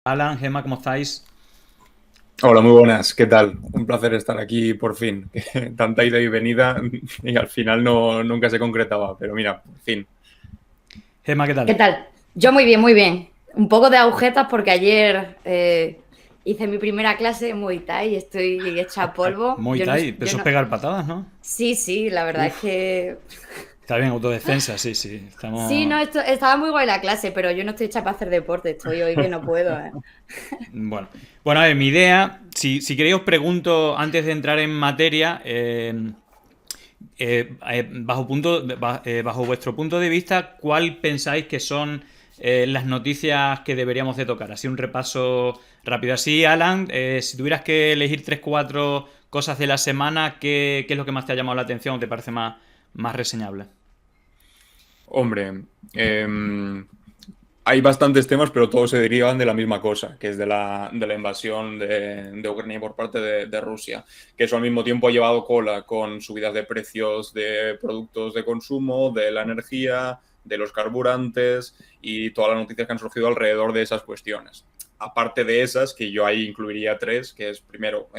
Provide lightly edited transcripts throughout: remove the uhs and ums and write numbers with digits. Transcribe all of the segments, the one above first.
Alan, Gemma, ¿cómo estáis? Hola, muy buenas. ¿Qué tal? Un placer estar aquí por fin. Tanta ida y venida y al final nunca se concretaba, pero mira, por fin. Gemma, ¿qué ¿Qué tal? tal? Yo muy bien, muy bien. Un poco de agujetas porque ayer hice mi primera clase de Muay Thai y estoy hecha a polvo. Muay Yo no, Thai, pero yo eso es no. pegar patadas, ¿no? Sí, sí, la verdad es Uf, que está bien, autodefensa, sí, sí. sí, Estamos. no, estaba muy guay la clase, pero yo no estoy hecha para hacer deporte. Estoy hoy que no puedo. Bueno. Bueno, a ver, mi idea, si queréis os pregunto antes de entrar en materia, bajo vuestro punto de vista, ¿cuál pensáis que son las noticias que deberíamos de tocar? Así un repaso rápido. Así, Alan, si tuvieras que elegir tres, cuatro cosas de la semana, ¿qué es lo que más te ha llamado la atención o te parece más reseñable? Hombre, hay bastantes temas, pero todos se derivan de la misma cosa, que es de la invasión de Ucrania por parte de Rusia, que eso al mismo tiempo ha llevado cola con subidas de precios de productos de consumo, de la energía, de los carburantes y todas las noticias que han surgido alrededor de esas cuestiones. Aparte de esas, que yo ahí incluiría tres, que es primero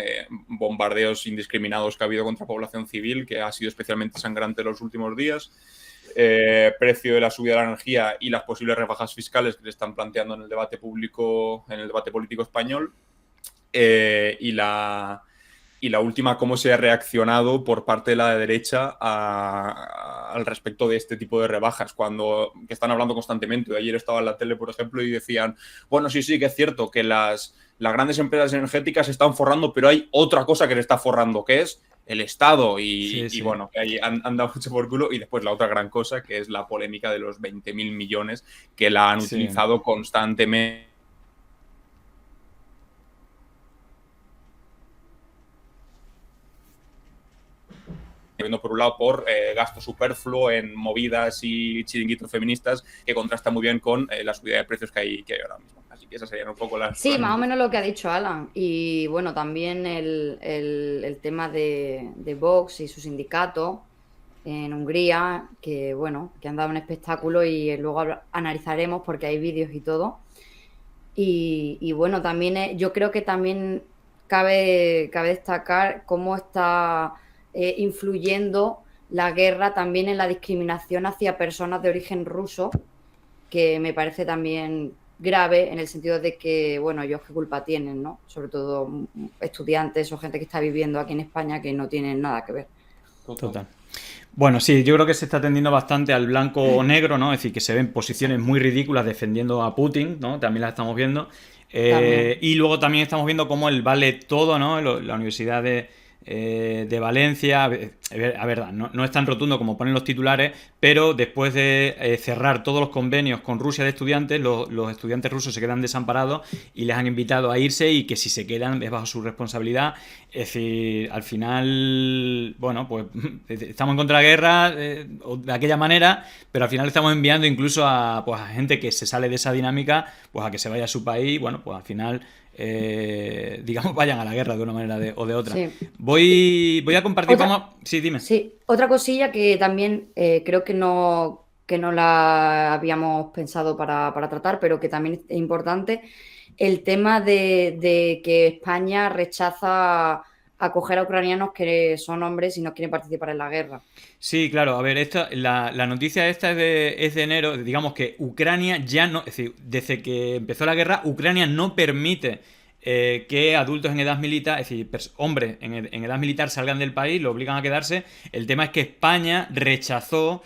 bombardeos indiscriminados que ha habido contra población civil, que ha sido especialmente sangrante en los últimos días, precio de la subida de la energía y las posibles rebajas fiscales que se están planteando en el debate público, en el debate político español, y la última, cómo se ha reaccionado por parte de la derecha al respecto de este tipo de rebajas, que están hablando constantemente. Ayer estaba en la tele, por ejemplo, y decían, bueno, sí, sí, que es cierto que las grandes empresas energéticas se están forrando, pero hay otra cosa que le está forrando, que es el Estado. Sí, Y sí. bueno, que ahí han dado mucho por culo. Y después la otra gran cosa, que es la polémica de los 20.000 millones que la han Sí. utilizado constantemente viendo por un lado por gasto superfluo en movidas y chiringuitos feministas que contrasta muy bien con la subida de precios que hay ahora mismo. Así que esas serían un poco Sí, las más o noticias. menos lo que ha dicho Alan. Y bueno, también el tema de Vox y su sindicato en Hungría, que bueno, que han dado un espectáculo y luego analizaremos porque hay vídeos y todo. Y bueno, también yo creo que también cabe destacar cómo está influyendo la guerra también en la discriminación hacia personas de origen ruso, que me parece también grave en el sentido de que, bueno, ellos qué culpa tienen, ¿no? Sobre todo estudiantes o gente que está viviendo aquí en España que no tienen nada que ver. Total. Total. Bueno, sí, yo creo que se está tendiendo bastante al blanco o negro, ¿no? Es decir, que se ven posiciones muy ridículas defendiendo a Putin, ¿no? También las estamos viendo. También. Y luego también estamos viendo cómo el vale todo, ¿no? La Universidad de Valencia, a verdad, no es tan rotundo como ponen los titulares, pero después de cerrar todos los convenios con Rusia de estudiantes, los estudiantes rusos se quedan desamparados y les han invitado a irse y que si se quedan es bajo su responsabilidad. Es decir, al final, bueno, pues estamos en contra de la guerra de aquella manera, pero al final estamos enviando incluso pues, a gente que se sale de esa dinámica, pues a que se vaya a su país, bueno, pues al final, digamos, vayan a la guerra de una manera o de otra. Sí. Voy a compartir, Otra, vamos, sí, dime. sí, otra cosilla que también creo que no la habíamos pensado para tratar, pero que también es importante, el tema de que España rechaza acoger a ucranianos que son hombres y no quieren participar en la guerra. Sí, claro, a ver, la noticia esta es de enero, digamos que Ucrania ya no, es decir, desde que empezó la guerra, Ucrania no permite que adultos en edad militar, es decir, hombres en edad militar salgan del país, lo obligan a quedarse. El tema es que España rechazó,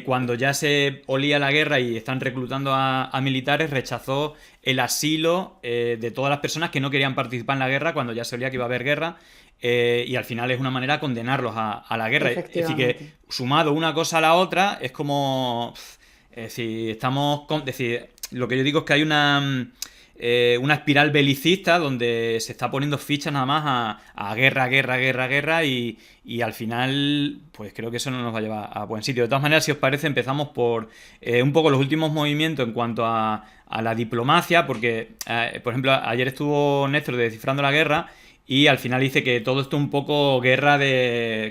cuando ya se olía la guerra y están reclutando a militares, rechazó el asilo de todas las personas que no querían participar en la guerra cuando ya se olía que iba a haber guerra. Y al final es una manera de condenarlos a la guerra. Es decir, que Efectivamente. sumado una cosa a la otra es como... Es decir, es decir, lo que yo digo es que hay una espiral belicista donde se está poniendo fichas nada más a guerra, guerra, guerra, guerra y al final pues creo que eso no nos va a llevar a buen sitio. De todas maneras, si os parece, empezamos por un poco los últimos movimientos en cuanto a la diplomacia, porque por ejemplo ayer estuvo Néstor de Descifrando la Guerra y al final dice que todo esto es un poco guerra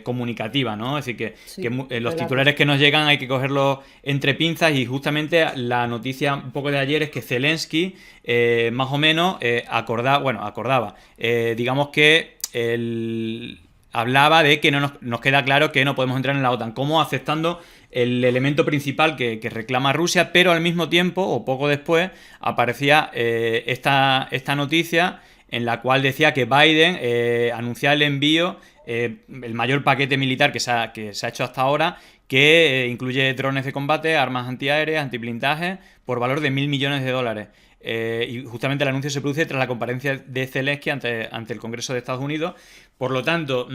comunicativa, ¿no? Es decir, que Sí, los verdad titulares que nos llegan hay que cogerlos entre pinzas, y justamente la noticia un poco de ayer es que Zelensky más o menos acordaba, digamos que hablaba de que no nos queda claro que no podemos entrar en la OTAN, como aceptando el elemento principal que reclama Rusia, pero al mismo tiempo, o poco después, aparecía esta noticia en la cual decía que Biden anunciaba el envío, el mayor paquete militar que se ha hecho hasta ahora, que incluye drones de combate, armas antiaéreas, antiblindaje, por valor de $1.000 millones. Y justamente el anuncio se produce tras la comparecencia de Zelensky ante el Congreso de Estados Unidos. Por lo tanto,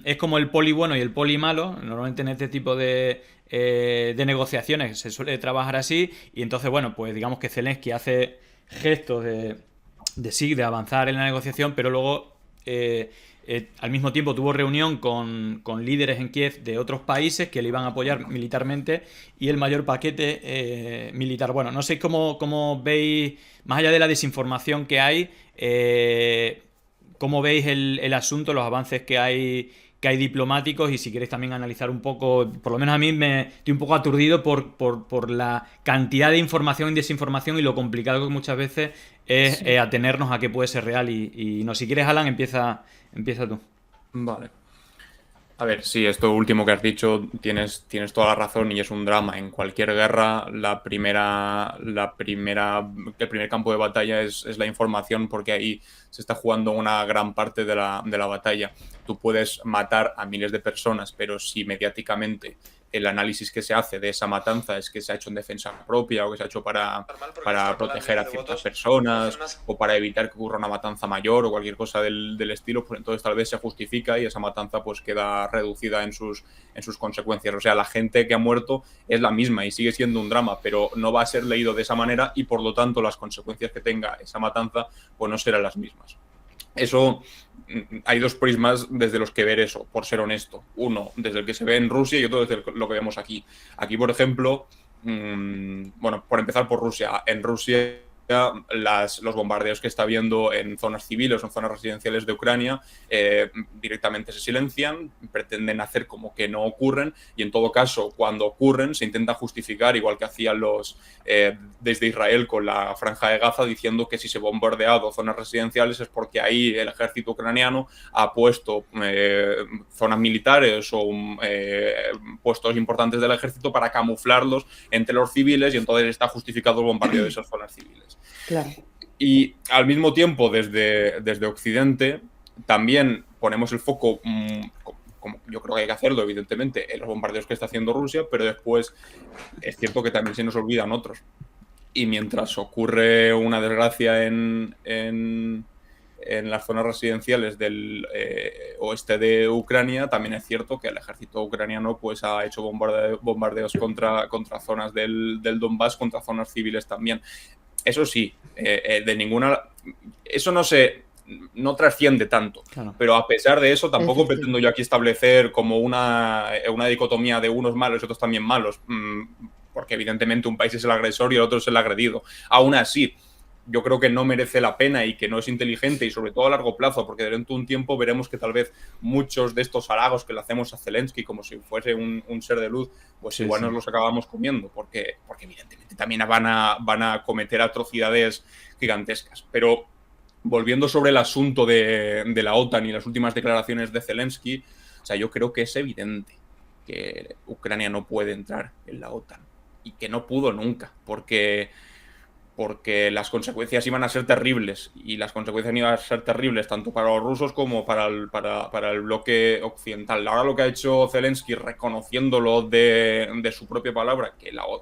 es como el poli bueno y el poli malo. Normalmente en este tipo de negociaciones se suele trabajar así. Y entonces, bueno, pues digamos que Zelensky hace gestos de avanzar en la negociación, pero luego al mismo tiempo tuvo reunión con líderes en Kiev de otros países que le iban a apoyar militarmente, y el mayor paquete militar. Bueno, no sé cómo veis, más allá de la desinformación que hay, cómo veis el asunto, los avances que hay diplomáticos, y si queréis también analizar un poco, por lo menos a mí me estoy un poco aturdido por la cantidad de información y desinformación y lo complicado que muchas veces es sí. atenernos a qué puede ser real, y no, si quieres, Alan, empieza tú. Vale. A ver, sí, esto último que has dicho tienes toda la razón, y es un drama. En cualquier guerra, el primer campo de batalla es la información, porque ahí se está jugando una gran parte de la batalla. Tú puedes matar a miles de personas, pero si mediáticamente el análisis que se hace de esa matanza es que se ha hecho en defensa propia, o que se ha hecho para proteger a ciertas personas, o para evitar que ocurra una matanza mayor o cualquier cosa del estilo, pues entonces tal vez se justifica y esa matanza pues queda reducida en sus consecuencias. O sea, la gente que ha muerto es la misma y sigue siendo un drama, pero no va a ser leído de esa manera, y por lo tanto las consecuencias que tenga esa matanza pues no serán las mismas. Eso, hay dos prismas desde los que ver eso, por ser honesto. Uno, desde el que se ve en Rusia, y otro desde lo que vemos aquí. Aquí, por ejemplo, bueno, por empezar por Rusia. En Rusia, los bombardeos que está habiendo en zonas civiles o en zonas residenciales de Ucrania directamente se silencian, pretenden hacer como que no ocurren, y en todo caso, cuando ocurren, se intenta justificar, igual que hacían desde Israel con la Franja de Gaza, diciendo que si se ha bombardeado zonas residenciales es porque ahí el ejército ucraniano ha puesto zonas militares o puestos importantes del ejército para camuflarlos entre los civiles, y entonces está justificado el bombardeo de esas zonas civiles. Claro. Y al mismo tiempo, desde Occidente, también ponemos el foco, como yo creo que hay que hacerlo, evidentemente, en los bombardeos que está haciendo Rusia, pero después es cierto que también se nos olvidan otros. Y mientras ocurre una desgracia en las zonas residenciales del oeste de Ucrania, también es cierto que el ejército ucraniano pues ha hecho bombardeos contra zonas del Donbass, contra zonas civiles también. Eso sí, eso no trasciende tanto, claro. Pero a pesar de eso tampoco pretendo yo aquí establecer como una dicotomía de unos malos y otros también malos, porque evidentemente un país es el agresor y el otro es el agredido. Aún así, yo creo que no merece la pena y que no es inteligente, y sobre todo a largo plazo, porque dentro de un tiempo veremos que tal vez muchos de estos halagos que le hacemos a Zelensky como si fuese un ser de luz, pues sí, igual nos los acabamos comiendo, porque evidentemente también van a cometer atrocidades gigantescas. Pero volviendo sobre el asunto de la OTAN y las últimas declaraciones de Zelensky, o sea, yo creo que es evidente que Ucrania no puede entrar en la OTAN, y que no pudo nunca, porque las consecuencias iban a ser terribles, y las consecuencias iban a ser terribles tanto para los rusos como para el bloque occidental. Ahora lo que ha hecho Zelensky, reconociéndolo de su propia palabra,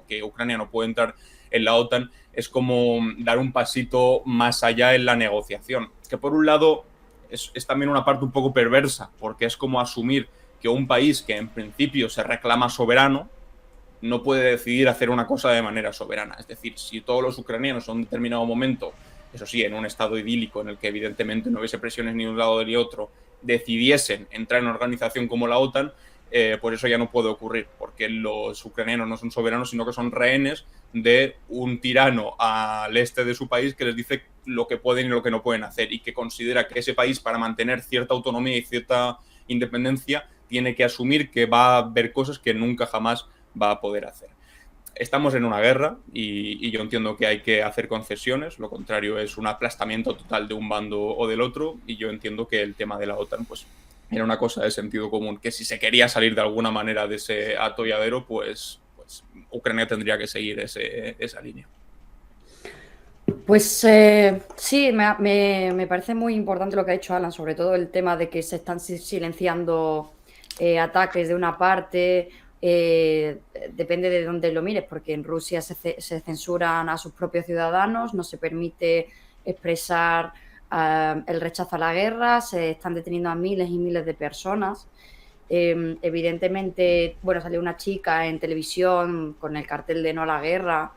que Ucrania no puede entrar en la OTAN, es como dar un pasito más allá en la negociación, que por un lado es también una parte un poco perversa, porque es como asumir que un país que en principio se reclama soberano no puede decidir hacer una cosa de manera soberana. Es decir, si todos los ucranianos en un determinado momento, eso sí, en un estado idílico en el que evidentemente no hubiese presiones ni de un lado ni otro, decidiesen entrar en una organización como la OTAN, pues eso ya no puede ocurrir, porque los ucranianos no son soberanos, sino que son rehenes de un tirano al este de su país que les dice lo que pueden y lo que no pueden hacer, y que considera que ese país, para mantener cierta autonomía y cierta independencia, tiene que asumir que va a haber cosas que nunca jamás va a poder hacer. Estamos en una guerra y yo entiendo que hay que hacer concesiones, lo contrario es un aplastamiento total de un bando o del otro, y yo entiendo que el tema de la OTAN pues era una cosa de sentido común, que si se quería salir de alguna manera de ese atolladero, pues Ucrania tendría que seguir esa línea. Pues sí, me parece muy importante lo que ha dicho Alan, sobre todo el tema de que se están silenciando ataques de una parte, depende de dónde lo mires, porque en Rusia se censuran a sus propios ciudadanos, no se permite expresar el rechazo a la guerra, se están deteniendo a miles y miles de personas. Evidentemente, bueno, salió una chica en televisión con el cartel de no a la guerra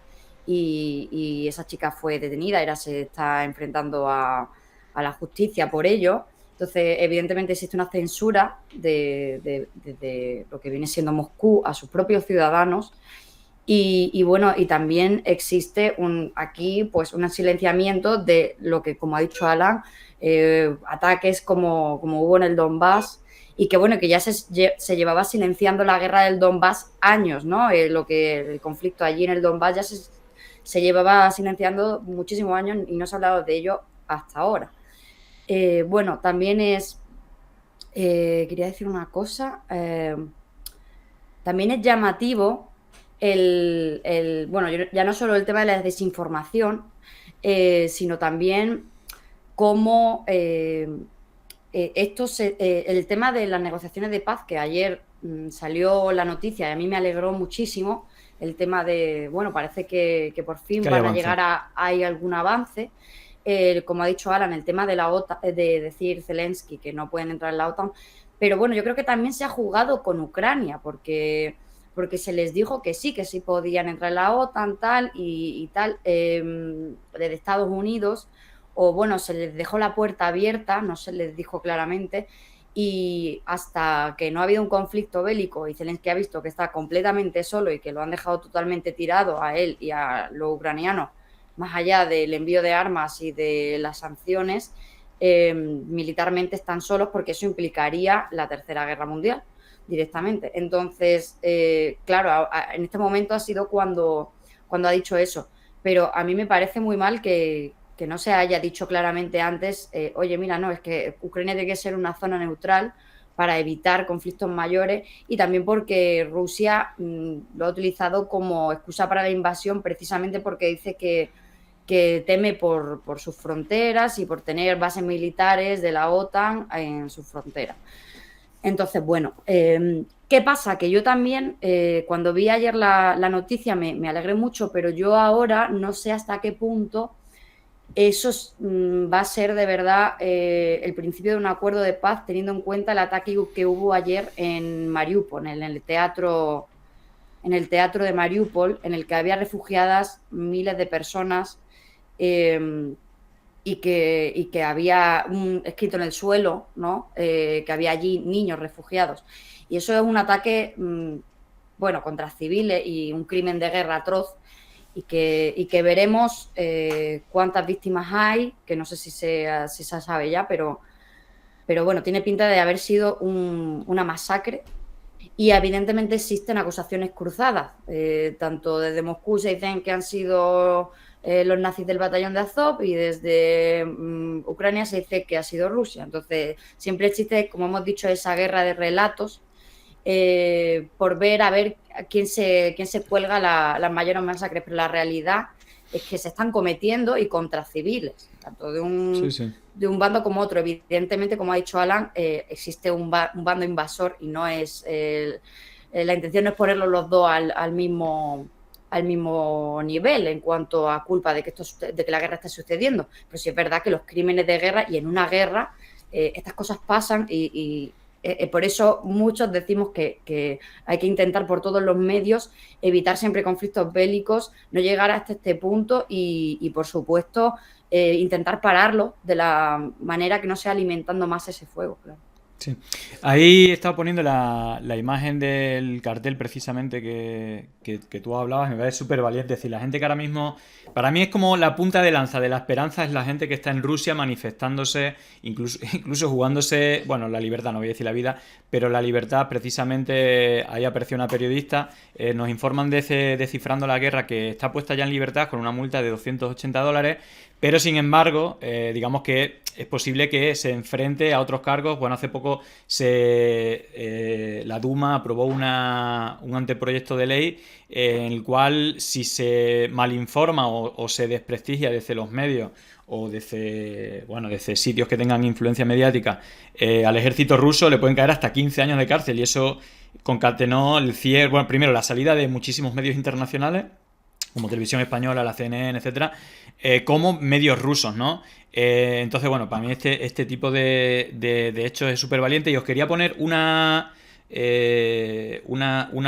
y esa chica fue detenida, ahora se está enfrentando a la justicia por ello. Entonces, evidentemente existe una censura de lo que viene siendo Moscú a sus propios ciudadanos y bueno, y también existe aquí pues un silenciamiento de lo que, como ha dicho Alan, ataques como hubo en el Donbass, y que bueno, que ya se llevaba silenciando la guerra del Donbass años, ¿no? El conflicto allí en el Donbass ya se llevaba silenciando muchísimos años y no se ha hablado de ello hasta ahora. Bueno, también quería decir una cosa, también es llamativo bueno, ya no solo el tema de la desinformación, sino también cómo el tema de las negociaciones de paz, que ayer salió la noticia y a mí me alegró muchísimo, el tema de, bueno, parece que por fin van a llegar hay algún avance. Como ha dicho Alan, el tema de la OTAN, de decir Zelensky que no pueden entrar en la OTAN, pero bueno, yo creo que también se ha jugado con Ucrania, porque se les dijo que sí podían entrar en la OTAN, tal, y tal, desde Estados Unidos, o bueno, se les dejó la puerta abierta, no se les dijo claramente, y hasta que no ha habido un conflicto bélico y Zelensky ha visto que está completamente solo y que lo han dejado totalmente tirado a él y a los ucranianos, más allá del envío de armas y de las sanciones, militarmente están solos, porque eso implicaría la Tercera Guerra Mundial directamente. Entonces, claro, en este momento ha sido cuando ha dicho eso, pero a mí me parece muy mal que no se haya dicho claramente antes, oye, mira, no, es que Ucrania tiene que ser una zona neutral para evitar conflictos mayores, y también porque Rusia lo ha utilizado como excusa para la invasión, precisamente porque dice que teme por sus fronteras y por tener bases militares de la OTAN en sus fronteras. Entonces, bueno, ¿qué pasa? Que yo también, cuando vi ayer la noticia, me alegré mucho, pero yo ahora no sé hasta qué punto eso va a ser de verdad el principio de un acuerdo de paz, teniendo en cuenta el ataque que hubo ayer en Mariupol, en el teatro de Mariupol, en el que había refugiadas miles de personas, y que había escrito en el suelo, ¿no? Que había allí niños refugiados. Y eso es un ataque, bueno, contra civiles y un crimen de guerra atroz, y que veremos cuántas víctimas hay, que no sé si se sabe ya, pero bueno, tiene pinta de haber sido una masacre. Y evidentemente existen acusaciones cruzadas, tanto desde Moscú se dicen que han sido los nazis del batallón de Azov, y desde Ucrania se dice que ha sido Rusia. Entonces siempre existe, como hemos dicho, esa guerra de relatos, por ver a ver quién se cuelga las mayores masacres, pero la realidad es que se están cometiendo y contra civiles, tanto de un bando como otro. Evidentemente, como ha dicho Alan, existe un bando invasor, y no es la intención no es ponerlos los dos al mismo nivel en cuanto a culpa de que la guerra esté sucediendo. Pero sí es verdad que los crímenes de guerra, y en una guerra estas cosas pasan, y por eso muchos decimos que hay que intentar por todos los medios evitar siempre conflictos bélicos, no llegar hasta este punto, y por supuesto intentar pararlo de la manera que no sea alimentando más ese fuego, claro. Sí. Ahí he estado poniendo la imagen del cartel precisamente que tú hablabas, me parece súper valiente. Es decir, la gente que ahora mismo, para mí es como la punta de lanza de la esperanza, es la gente que está en Rusia manifestándose, incluso jugándose, bueno, la libertad, no voy a decir la vida, pero la libertad precisamente, ahí apareció una periodista, nos informan de Descifrando la Guerra que está puesta ya en libertad con una multa de $280, pero sin embargo, digamos que es posible que se enfrente a otros cargos. Bueno, hace poco la Duma aprobó un anteproyecto de ley en el cual si se malinforma o se desprestigia desde los medios o desde sitios que tengan influencia mediática al ejército ruso, le pueden caer hasta 15 años de cárcel, y eso concatenó el cierre, bueno, primero la salida de muchísimos medios internacionales como Televisión Española, la CNN, etcétera, como medios rusos, ¿no? Entonces, bueno, para mí este tipo de hechos es súper valiente, y os quería poner una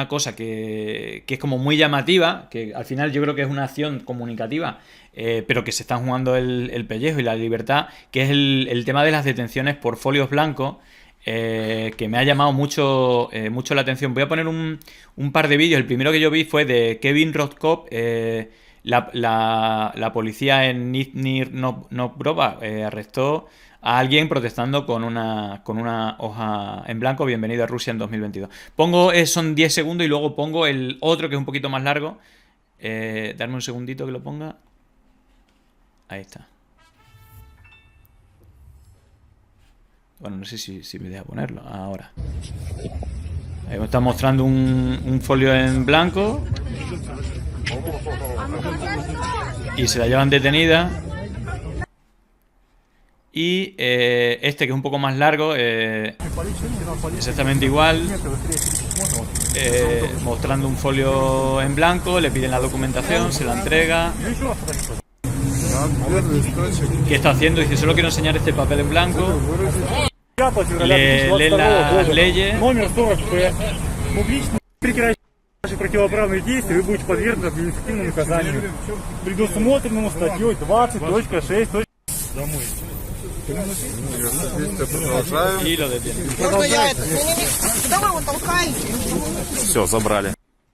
cosa que es como muy llamativa, que al final yo creo que es una acción comunicativa, pero que se están jugando el pellejo y la libertad, que es el tema de las detenciones por folios blancos, que me ha llamado mucho la atención. Voy a poner un par de vídeos. El primero que yo vi fue de Kevin Rotkop. La policía en Nizhny Novgorod arrestó a alguien protestando con una hoja en blanco: bienvenido a Rusia en 2022. Son 10 segundos, y luego pongo el otro que es un poquito más largo. Darme un segundito que lo ponga. Ahí está. Bueno, no sé si me deja ponerlo ahora. Ahí me está mostrando un folio en blanco y se la llevan detenida. Y este, que es un poco más largo, exactamente igual, mostrando un folio en blanco, le piden la documentación, se la entrega. ¿Qué está haciendo? Dice: solo quiero enseñar este papel en blanco. Lee las leyes. Ваши противоправные действия, вы будете подвергнуты административному наказанию, предусмотренному статьей 20.6. Домой. Y lo detienen. Куда вы его толкаете? Все, забрали.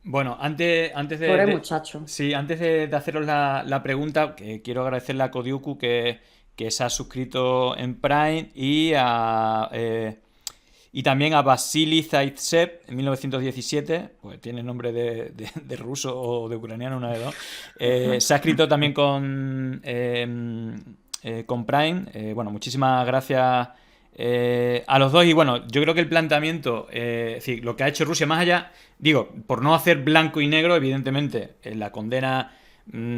Bueno, antes Pobre muchacho. Sí, antes de haceros la pregunta, que quiero agradecerle a Kodiuku que se ha suscrito en Prime, y también a Vasily Zaitsev en 1917, pues tiene nombre de ruso o de ucraniano, una de dos. Se ha escrito también con Prime. Bueno, muchísimas gracias a los dos. Y bueno, yo creo que el planteamiento, es decir, lo que ha hecho Rusia, más allá, digo, por no hacer blanco y negro, evidentemente, la condena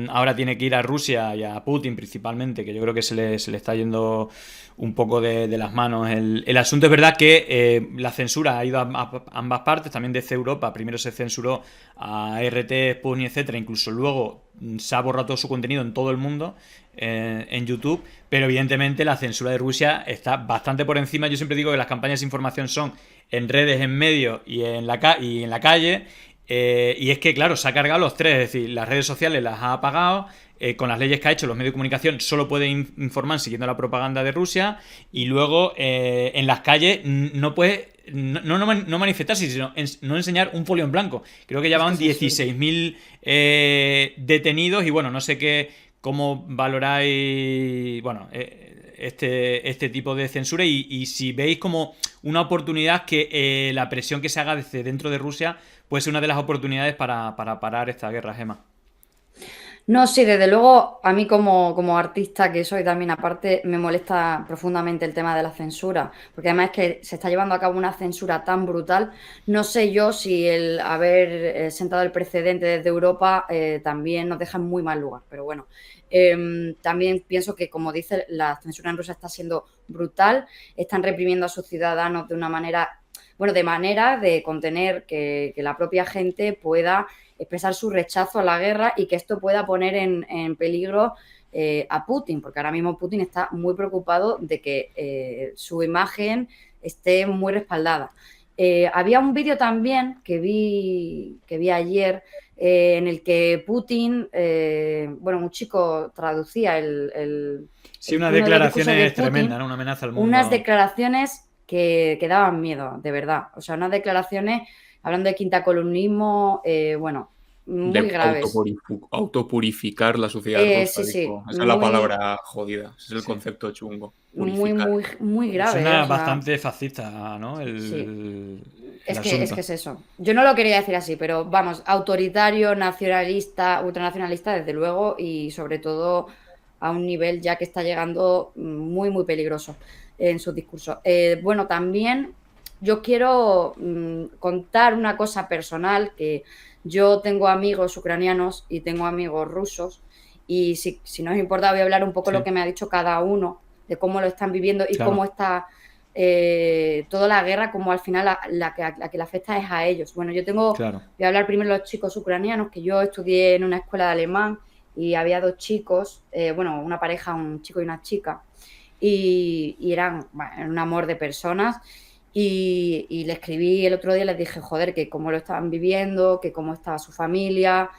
ahora tiene que ir a Rusia y a Putin principalmente, que yo creo que se le está yendo un poco de las manos el asunto. Es verdad que la censura ha ido a ambas partes, también desde Europa. Primero se censuró a RT, Sputnik, etcétera, incluso luego se ha borrado todo su contenido en todo el mundo, en YouTube, pero evidentemente la censura de Rusia está bastante por encima. Yo siempre digo que las campañas de información son en redes, en medios y en la calle. Y es que, claro, se ha cargado los tres. Es decir, las redes sociales las ha apagado. Con las leyes que ha hecho, los medios de comunicación solo pueden informar siguiendo la propaganda de Rusia. Y luego, en las calles, no puede no manifestarse, sino no enseñar un folio en blanco. Creo que ya van 16.000 detenidos. Y bueno, no sé cómo valoráis, bueno, este tipo de censura, y si veis como una oportunidad que la presión que se haga desde dentro de Rusia puede ser una de las oportunidades para parar esta guerra, Gemma. No, sí, desde luego, a mí como artista que soy también, aparte, me molesta profundamente el tema de la censura, porque además es que se está llevando a cabo una censura tan brutal. No sé yo si el haber sentado el precedente desde Europa también nos deja en muy mal lugar, pero bueno. También pienso que, como dice, la censura en Rusia está siendo brutal, están reprimiendo a sus ciudadanos de una manera, bueno, de manera de contener que la propia gente pueda expresar su rechazo a la guerra, y que esto pueda poner en peligro a Putin, porque ahora mismo Putin está muy preocupado de que su imagen esté muy respaldada. Había un vídeo también que vi ayer en el que Putin, bueno, un chico traducía Sí, unas declaraciones tremendas, ¿no? Una amenaza al mundo. Unas declaraciones que daban miedo, de verdad. O sea, unas declaraciones hablando de quintacolumnismo, bueno, muy graves. Autopurificar la sociedad rusa, Sí, sí, dijo. Esa es la palabra jodida, ese es el concepto chungo. muy, Purificar. muy, muy grave. Suena O sea, bastante fascista, ¿no? sí. El Es que asunto. es eso. Yo no lo quería decir así, pero vamos, autoritario, nacionalista, ultranacionalista, desde luego, y sobre todo a un nivel ya que está llegando muy, muy peligroso en sus discursos. Bueno, también yo quiero contar una cosa personal, que yo tengo amigos ucranianos y tengo amigos rusos, y si no os importa voy a hablar un poco Sí. lo que me ha dicho cada uno, de cómo lo están viviendo y Claro. cómo está toda la guerra, como al final la que le afecta es a ellos. Bueno, Claro. voy a hablar primero de los chicos ucranianos, que yo estudié en una escuela de alemán y había dos chicos, bueno, una pareja, un chico y una chica, y eran un amor de personas. Y le escribí el otro día, les dije, joder, que cómo lo estaban viviendo, que cómo estaba su familia,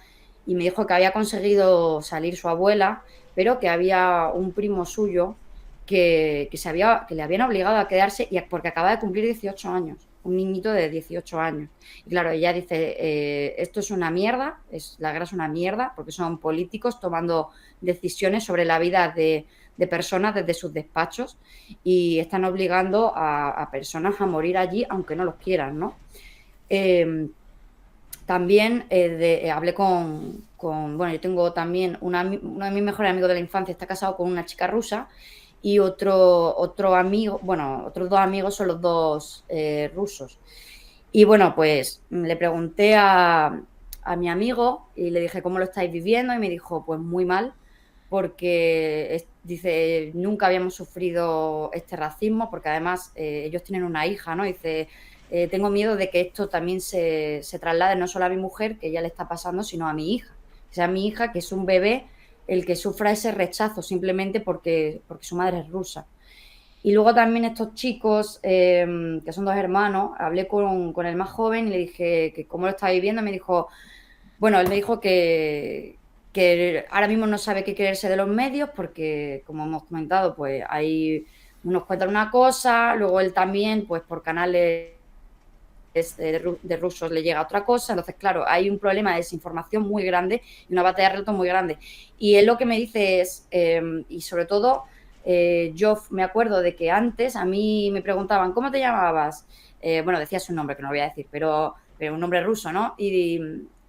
y me dijo que había conseguido salir su abuela, pero que había un primo suyo que le habían obligado a quedarse porque acaba de cumplir 18 años, un niñito de 18 años. Y claro, ella dice, esto es una mierda, la guerra es una mierda, porque son políticos tomando decisiones sobre la vida de personas desde sus despachos y están obligando a personas a morir allí, aunque no los quieran, ¿no? También hablé bueno, yo tengo también uno de mis mejores amigos de la infancia está casado con una chica rusa y otro amigo, bueno, otros dos amigos son los dos rusos. Y bueno, pues le pregunté a mi amigo y le dije, ¿cómo lo estáis viviendo? Y me dijo, pues muy mal, porque dice, nunca habíamos sufrido este racismo, porque además ellos tienen una hija, ¿no? Dice, tengo miedo de que esto también se traslade no solo a mi mujer, que ya le está pasando, sino a mi hija. O sea, mi hija, que es un bebé, el que sufra ese rechazo simplemente porque su madre es rusa. Y luego también estos chicos, que son dos hermanos, hablé con el más joven y le dije que cómo lo estaba viviendo. Me dijo, bueno, él me dijo que ahora mismo no sabe qué creerse de los medios porque, como hemos comentado, pues hay unos cuentan una cosa, luego él también, pues por canales de rusos le llega otra cosa. Entonces, claro, hay un problema de desinformación muy grande y una batalla de relatos muy grande. Y él lo que me dice es, y sobre todo, yo me acuerdo de que antes a mí me preguntaban, ¿cómo te llamabas? Bueno, decía su nombre, que no lo voy a decir, pero un nombre ruso, ¿no? Y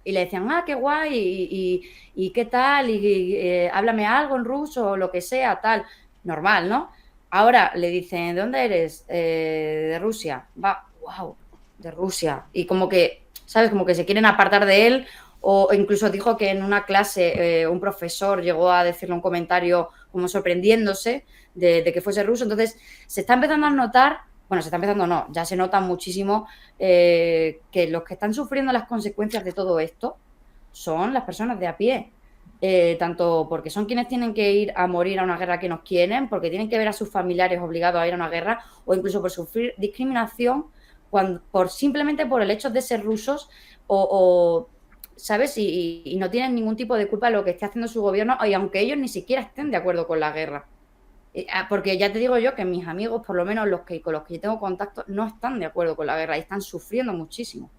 le decían, qué guay, y qué tal, y háblame algo en ruso o lo que sea, tal, normal, ¿no? Ahora le dicen, ¿de dónde eres? De Rusia. Va, wow, de Rusia. Y como que, ¿sabes? Como que se quieren apartar de él, o incluso dijo que en una clase un profesor llegó a decirle un comentario como sorprendiéndose de que fuese ruso. Entonces, se está empezando a notar, bueno, se está empezando, no, ya se nota muchísimo que los que están sufriendo las consecuencias de todo esto son las personas de a pie. Tanto porque son quienes tienen que ir a morir a una guerra que no quieren, porque tienen que ver a sus familiares obligados a ir a una guerra, o incluso por sufrir discriminación simplemente por el hecho de ser rusos o ¿sabes? Y no tienen ningún tipo de culpa de lo que esté haciendo su gobierno, y aunque ellos ni siquiera estén de acuerdo con la guerra. Porque ya te digo yo que mis amigos, por lo menos con los que yo tengo contacto, no están de acuerdo con la guerra y están sufriendo muchísimo.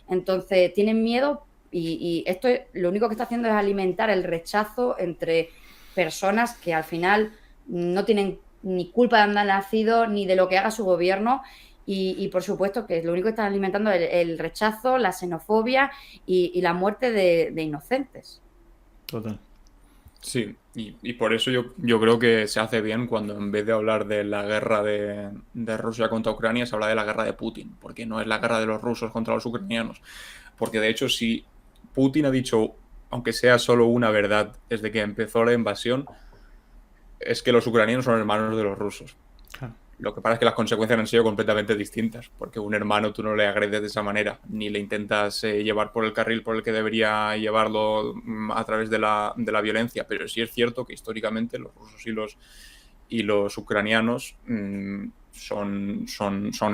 Entonces tienen miedo y esto lo único que está haciendo es alimentar el rechazo entre personas que al final no tienen ni culpa de haber nacido ni de lo que haga su gobierno. Y por supuesto que lo único que están alimentando es el rechazo, la xenofobia y la muerte de inocentes. Total. Sí, y por eso yo creo que se hace bien cuando en vez de hablar de la guerra de Rusia contra Ucrania, se habla de la guerra de Putin, porque no es la guerra de los rusos contra los ucranianos. Porque de hecho, si Putin ha dicho, aunque sea solo una verdad desde que empezó la invasión, es que los ucranianos son hermanos de los rusos. Claro. Lo que pasa es que las consecuencias han sido completamente distintas, porque un hermano tú no le agredes de esa manera, ni le intentas llevar por el carril por el que debería llevarlo a través de la violencia. Pero sí es cierto que históricamente los rusos y los ucranianos son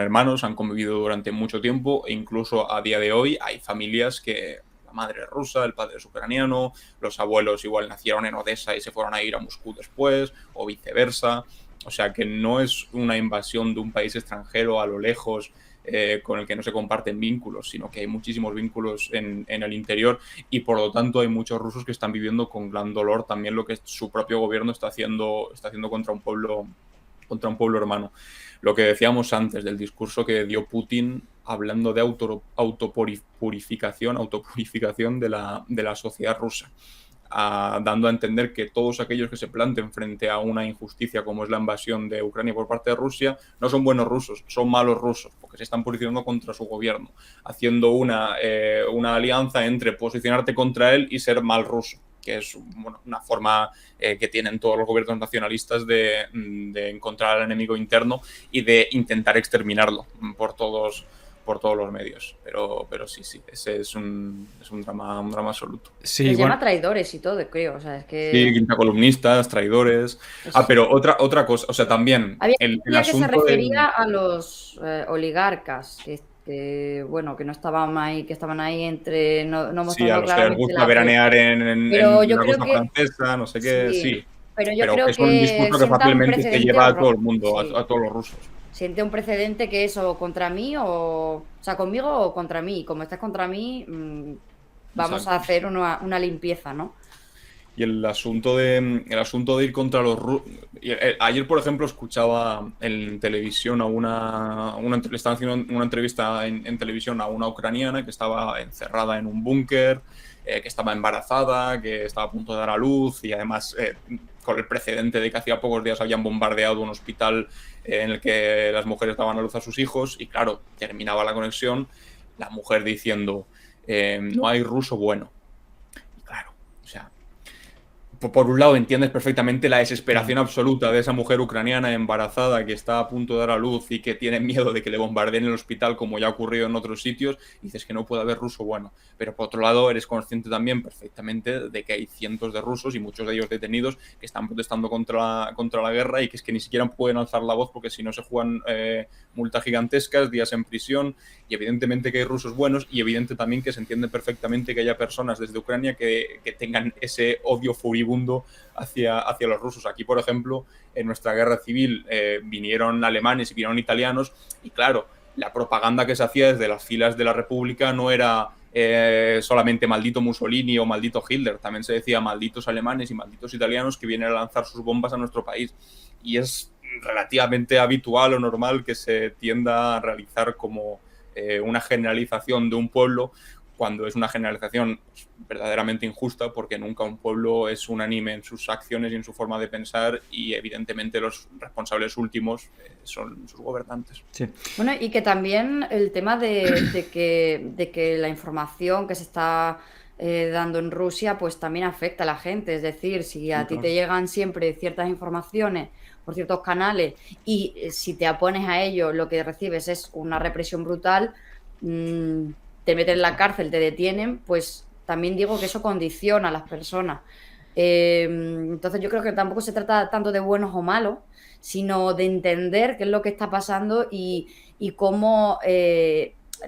hermanos, han convivido durante mucho tiempo, e incluso a día de hoy hay familias que la madre es rusa, el padre es ucraniano, los abuelos igual nacieron en Odessa y se fueron a ir a Moscú después, o viceversa. O sea, que no es una invasión de un país extranjero a lo lejos, con el que no se comparten vínculos, sino que hay muchísimos vínculos en el interior y por lo tanto hay muchos rusos que están viviendo con gran dolor también lo que su propio gobierno está haciendo contra un pueblo hermano. Lo que decíamos antes del discurso que dio Putin hablando de autopurificación de la sociedad rusa, dando a entender que todos aquellos que se planten frente a una injusticia como es la invasión de Ucrania por parte de Rusia no son buenos rusos, son malos rusos, porque se están posicionando contra su gobierno, haciendo una alianza entre posicionarte contra él y ser mal ruso, que es una forma que tienen todos los gobiernos nacionalistas de encontrar al enemigo interno y de intentar exterminarlo por todos los medios. Pero sí, ese es un drama absoluto. Sí, Les bueno, llama traidores y todo, creo. O sea, es que... Sí, columnistas, traidores. Pero otra cosa, o sea, también Había el que se asunto refería a los oligarcas que, bueno, que no estaban ahí, que estaban ahí entre no Sí, a mostrando los que les claramente gusta la veranear en Pero yo la creo costa que francesa, no sé qué, sí. pero yo Pero creo que es un que discurso que sienta un fácilmente se precedente lleva a todo el mundo, sí. a todos los rusos. Siente un precedente que es o contra mí o sea, conmigo o contra mí. Como estás contra mí, vamos Exacto. a hacer una limpieza, ¿no? Y el asunto de ir contra los rusos. Ayer, por ejemplo, escuchaba en televisión le estaban haciendo una entrevista en televisión a una ucraniana que estaba encerrada en un búnker, que estaba embarazada, que estaba a punto de dar a luz y además con el precedente de que hacía pocos días habían bombardeado un hospital en el que las mujeres daban a luz a sus hijos y claro, terminaba la conexión, la mujer diciendo no hay ruso bueno. Y claro, o sea, por un lado entiendes perfectamente la desesperación absoluta de esa mujer ucraniana embarazada que está a punto de dar a luz y que tiene miedo de que le bombardeen el hospital como ya ha ocurrido en otros sitios, y dices que no puede haber ruso bueno. Pero por otro lado eres consciente también perfectamente de que hay cientos de rusos y muchos de ellos detenidos que están protestando contra la guerra y que es que ni siquiera pueden alzar la voz porque si no se juegan multas gigantescas, días en prisión, y evidentemente que hay rusos buenos y evidente también que se entiende perfectamente que haya personas desde Ucrania que tengan ese odio furibundo hacia los rusos. Aquí, por ejemplo, en nuestra guerra civil vinieron alemanes y vinieron italianos y claro, la propaganda que se hacía desde las filas de la República no era solamente maldito Mussolini o maldito Hitler, también se decía malditos alemanes y malditos italianos que vienen a lanzar sus bombas a nuestro país. Y es relativamente habitual o normal que se tienda a realizar como una generalización de un pueblo cuando es una generalización verdaderamente injusta porque nunca un pueblo es unánime en sus acciones y en su forma de pensar y evidentemente los responsables últimos son sus gobernantes. sí. Bueno, y que también el tema de que la información que se está dando en Rusia pues también afecta a la gente. Es decir, si a ti te llegan siempre ciertas informaciones por ciertos canales y si te opones a ello lo que recibes es una represión brutal, te meten en la cárcel, te detienen, pues también digo que eso condiciona a las personas. Entonces yo creo que tampoco se trata tanto de buenos o malos, sino de entender qué es lo que está pasando y cómo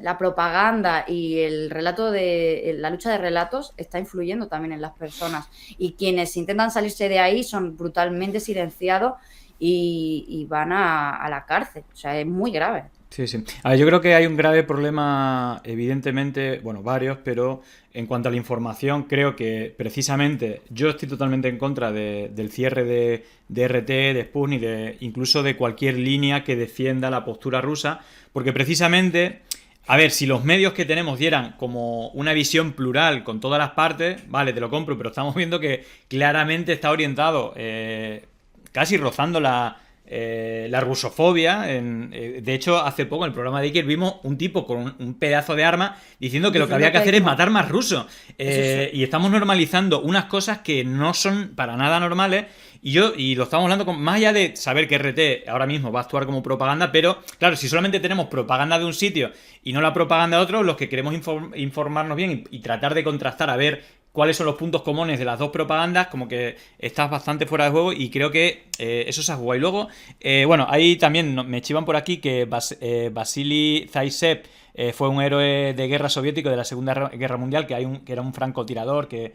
la propaganda y el relato la lucha de relatos está influyendo también en las personas. Y quienes intentan salirse de ahí son brutalmente silenciados y van a la cárcel. O sea, es muy grave. Sí, sí. A ver, yo creo que hay un grave problema, evidentemente, bueno, varios, pero en cuanto a la información, creo que precisamente yo estoy totalmente en contra del cierre de RT, de Sputnik, incluso de cualquier línea que defienda la postura rusa, porque precisamente, a ver, si los medios que tenemos dieran como una visión plural con todas las partes, vale, te lo compro, pero estamos viendo que claramente está orientado, casi rozando la rusofobia. De hecho, hace poco en el programa de Iker vimos un tipo con un pedazo de arma diciendo que lo que había que hacer es matar más rusos. Y estamos normalizando unas cosas que no son para nada normales. Y lo estamos hablando más allá de saber que RT ahora mismo va a actuar como propaganda, pero claro, si solamente tenemos propaganda de un sitio y no la propaganda de otro, los que queremos informarnos bien y tratar de contrastar a ver cuáles son los puntos comunes de las dos propagandas, como que estás bastante fuera de juego y creo que eso se ha jugado. Y luego, bueno, ahí también me chivan por aquí que Vasily Zaitsev fue un héroe de guerra soviético de la Segunda Guerra Mundial, que era un francotirador que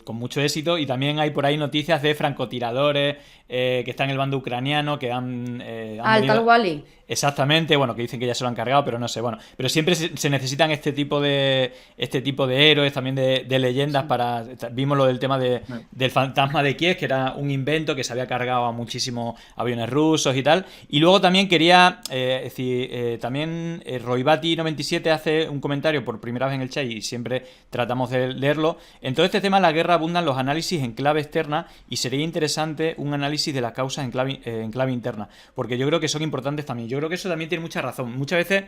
con mucho éxito, y también hay por ahí noticias de francotiradores que están en el bando ucraniano, que han el venido... tal Wally. Exactamente, bueno, que dicen que ya se lo han cargado, pero no sé, bueno. Pero siempre se necesitan este tipo de héroes, también de leyendas para... Vimos lo del tema del fantasma de Kiev, que era un invento que se había cargado a muchísimos aviones rusos y tal. Y luego también quería decir, también Roibati97 hace un comentario por primera vez en el chat y siempre tratamos de leerlo. En todo este tema de la guerra abundan los análisis en clave externa y sería interesante un análisis de las causas en clave interna, porque yo creo que son importantes también. Yo creo que eso también tiene mucha razón. Muchas veces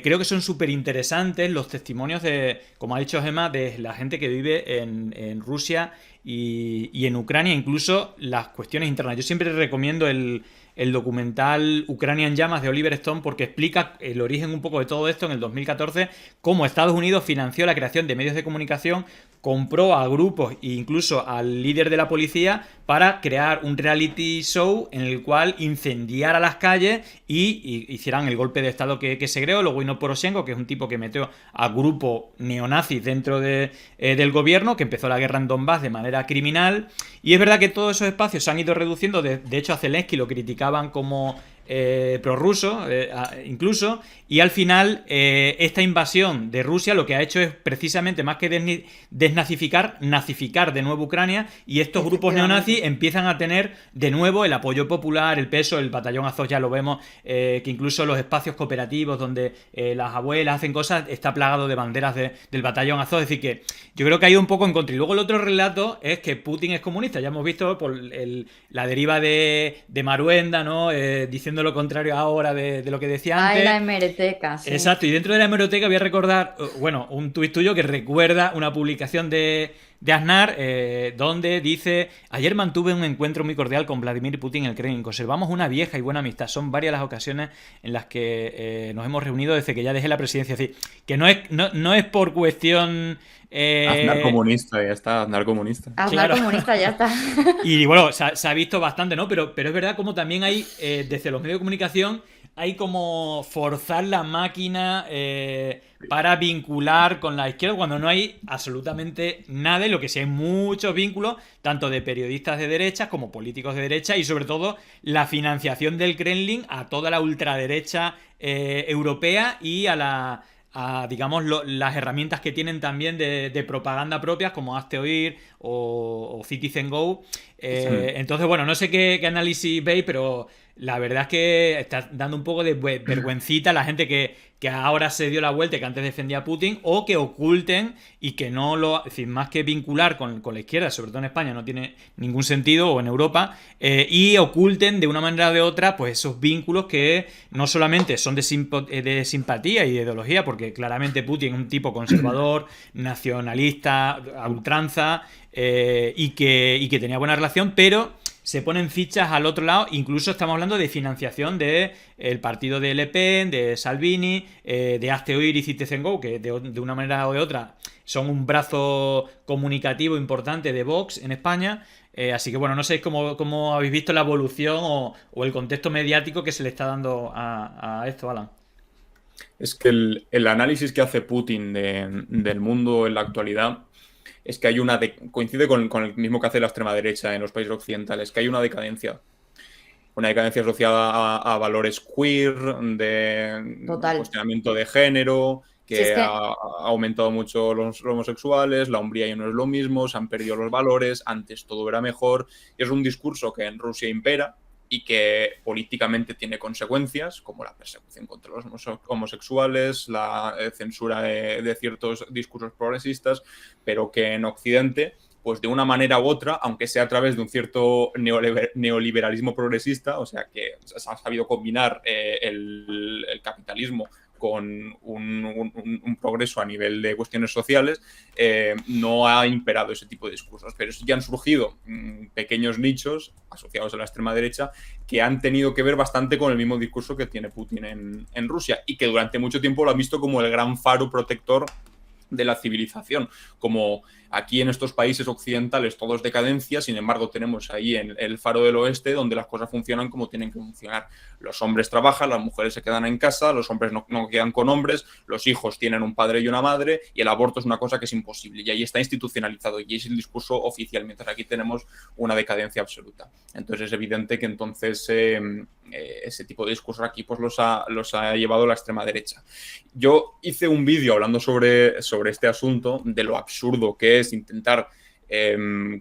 creo que son súper interesantes los testimonios de, como ha dicho Gemma, de la gente que vive en Rusia y en Ucrania, incluso las cuestiones internas. Yo siempre recomiendo el documental Ucrania en llamas de Oliver Stone, porque explica el origen un poco de todo esto en el 2014, cómo Estados Unidos financió la creación de medios de comunicación, compró a grupos e incluso al líder de la policía para crear un reality show en el cual incendiara las calles y hicieran el golpe de estado que se creó. Luego vino Poroshenko, que es un tipo que metió a grupos neonazis dentro del gobierno, que empezó la guerra en Donbass de manera criminal. Y es verdad que todos esos espacios se han ido reduciendo. De hecho, a Zelensky lo criticaban como prorruso, incluso, y al final esta invasión de Rusia lo que ha hecho es precisamente más que desnazificar, nazificar de nuevo Ucrania, y estos grupos neonazis empiezan a tener de nuevo el apoyo popular, el peso. El batallón Azov ya lo vemos, que incluso los espacios cooperativos donde las abuelas hacen cosas está plagado de banderas del batallón Azov. Es decir, que yo creo que ha ido un poco en contra. Y luego el otro relato es que Putin es comunista. Ya hemos visto por la deriva de Maruenda, ¿no? Diciendo lo contrario ahora de lo que decía antes. La hemeroteca, sí. Exacto, y dentro de la hemeroteca voy a recordar, bueno, un tuit tuyo que recuerda una publicación de Aznar, donde dice: ayer mantuve un encuentro muy cordial con Vladimir Putin en el Kremlin. Conservamos una vieja y buena amistad. Son varias las ocasiones en las que nos hemos reunido desde que ya dejé la presidencia. Es decir, que no es por cuestión... Aznar comunista, ya está, Aznar comunista. Aznar comunista, ya está. Y bueno, se ha visto bastante, ¿no? Pero es verdad como también hay, desde los medios de comunicación, hay como forzar la máquina para vincular con la izquierda cuando no hay absolutamente nada, y lo que sí hay muchos vínculos, tanto de periodistas de derecha como políticos de derecha, y sobre todo la financiación del Kremlin a toda la ultraderecha europea y a digamos, las herramientas que tienen también de propaganda propias, como Hazte Oír o Citizen Go. Entonces, bueno, no sé qué análisis veis, pero la verdad es que está dando un poco de vergüencita a la gente que ahora se dio la vuelta y que antes defendía a Putin, o que oculten y que no lo... Es decir, más que vincular con la izquierda, sobre todo en España, no tiene ningún sentido, o en Europa, y oculten de una manera o de otra pues esos vínculos que no solamente son de simpatía y de ideología, porque claramente Putin es un tipo conservador, nacionalista, a ultranza, y que tenía buena relación, pero se ponen fichas al otro lado. Incluso estamos hablando de financiación del partido de Le Pen, de Salvini, de Hazte Oír y Citizen Go, que de una manera o de otra son un brazo comunicativo importante de Vox en España. Así que bueno, no sé cómo habéis visto la evolución o el contexto mediático que se le está dando a esto, Alan. Es que el análisis que hace Putin del mundo en la actualidad es que hay coincide con el mismo que hace la extrema derecha en los países occidentales, que hay una decadencia asociada a valores queer, de cuestionamiento de género, que ha aumentado mucho los homosexuales, la hombría ya no es lo mismo, se han perdido los valores, antes todo era mejor, y es un discurso que en Rusia impera y que políticamente tiene consecuencias, como la persecución contra los homosexuales, la censura de ciertos discursos progresistas, pero que en Occidente, pues de una manera u otra, aunque sea a través de un cierto neoliberalismo progresista, o sea que se ha sabido combinar el capitalismo con un progreso a nivel de cuestiones sociales, no ha imperado ese tipo de discursos. Pero ya han surgido pequeños nichos asociados a la extrema derecha que han tenido que ver bastante con el mismo discurso que tiene Putin en Rusia, y que durante mucho tiempo lo han visto como el gran faro protector de la civilización, como Aquí en estos países occidentales todo es decadencia, sin embargo tenemos ahí en el faro del oeste donde las cosas funcionan como tienen que funcionar. Los hombres trabajan, las mujeres se quedan en casa, los hombres no quedan con hombres, los hijos tienen un padre y una madre y el aborto es una cosa que es imposible y ahí está institucionalizado y es el discurso oficial, mientras aquí tenemos una decadencia absoluta. Entonces es evidente que entonces ese tipo de discursos aquí pues los ha llevado la extrema derecha. Yo hice un vídeo hablando sobre este asunto, de lo absurdo que es intentar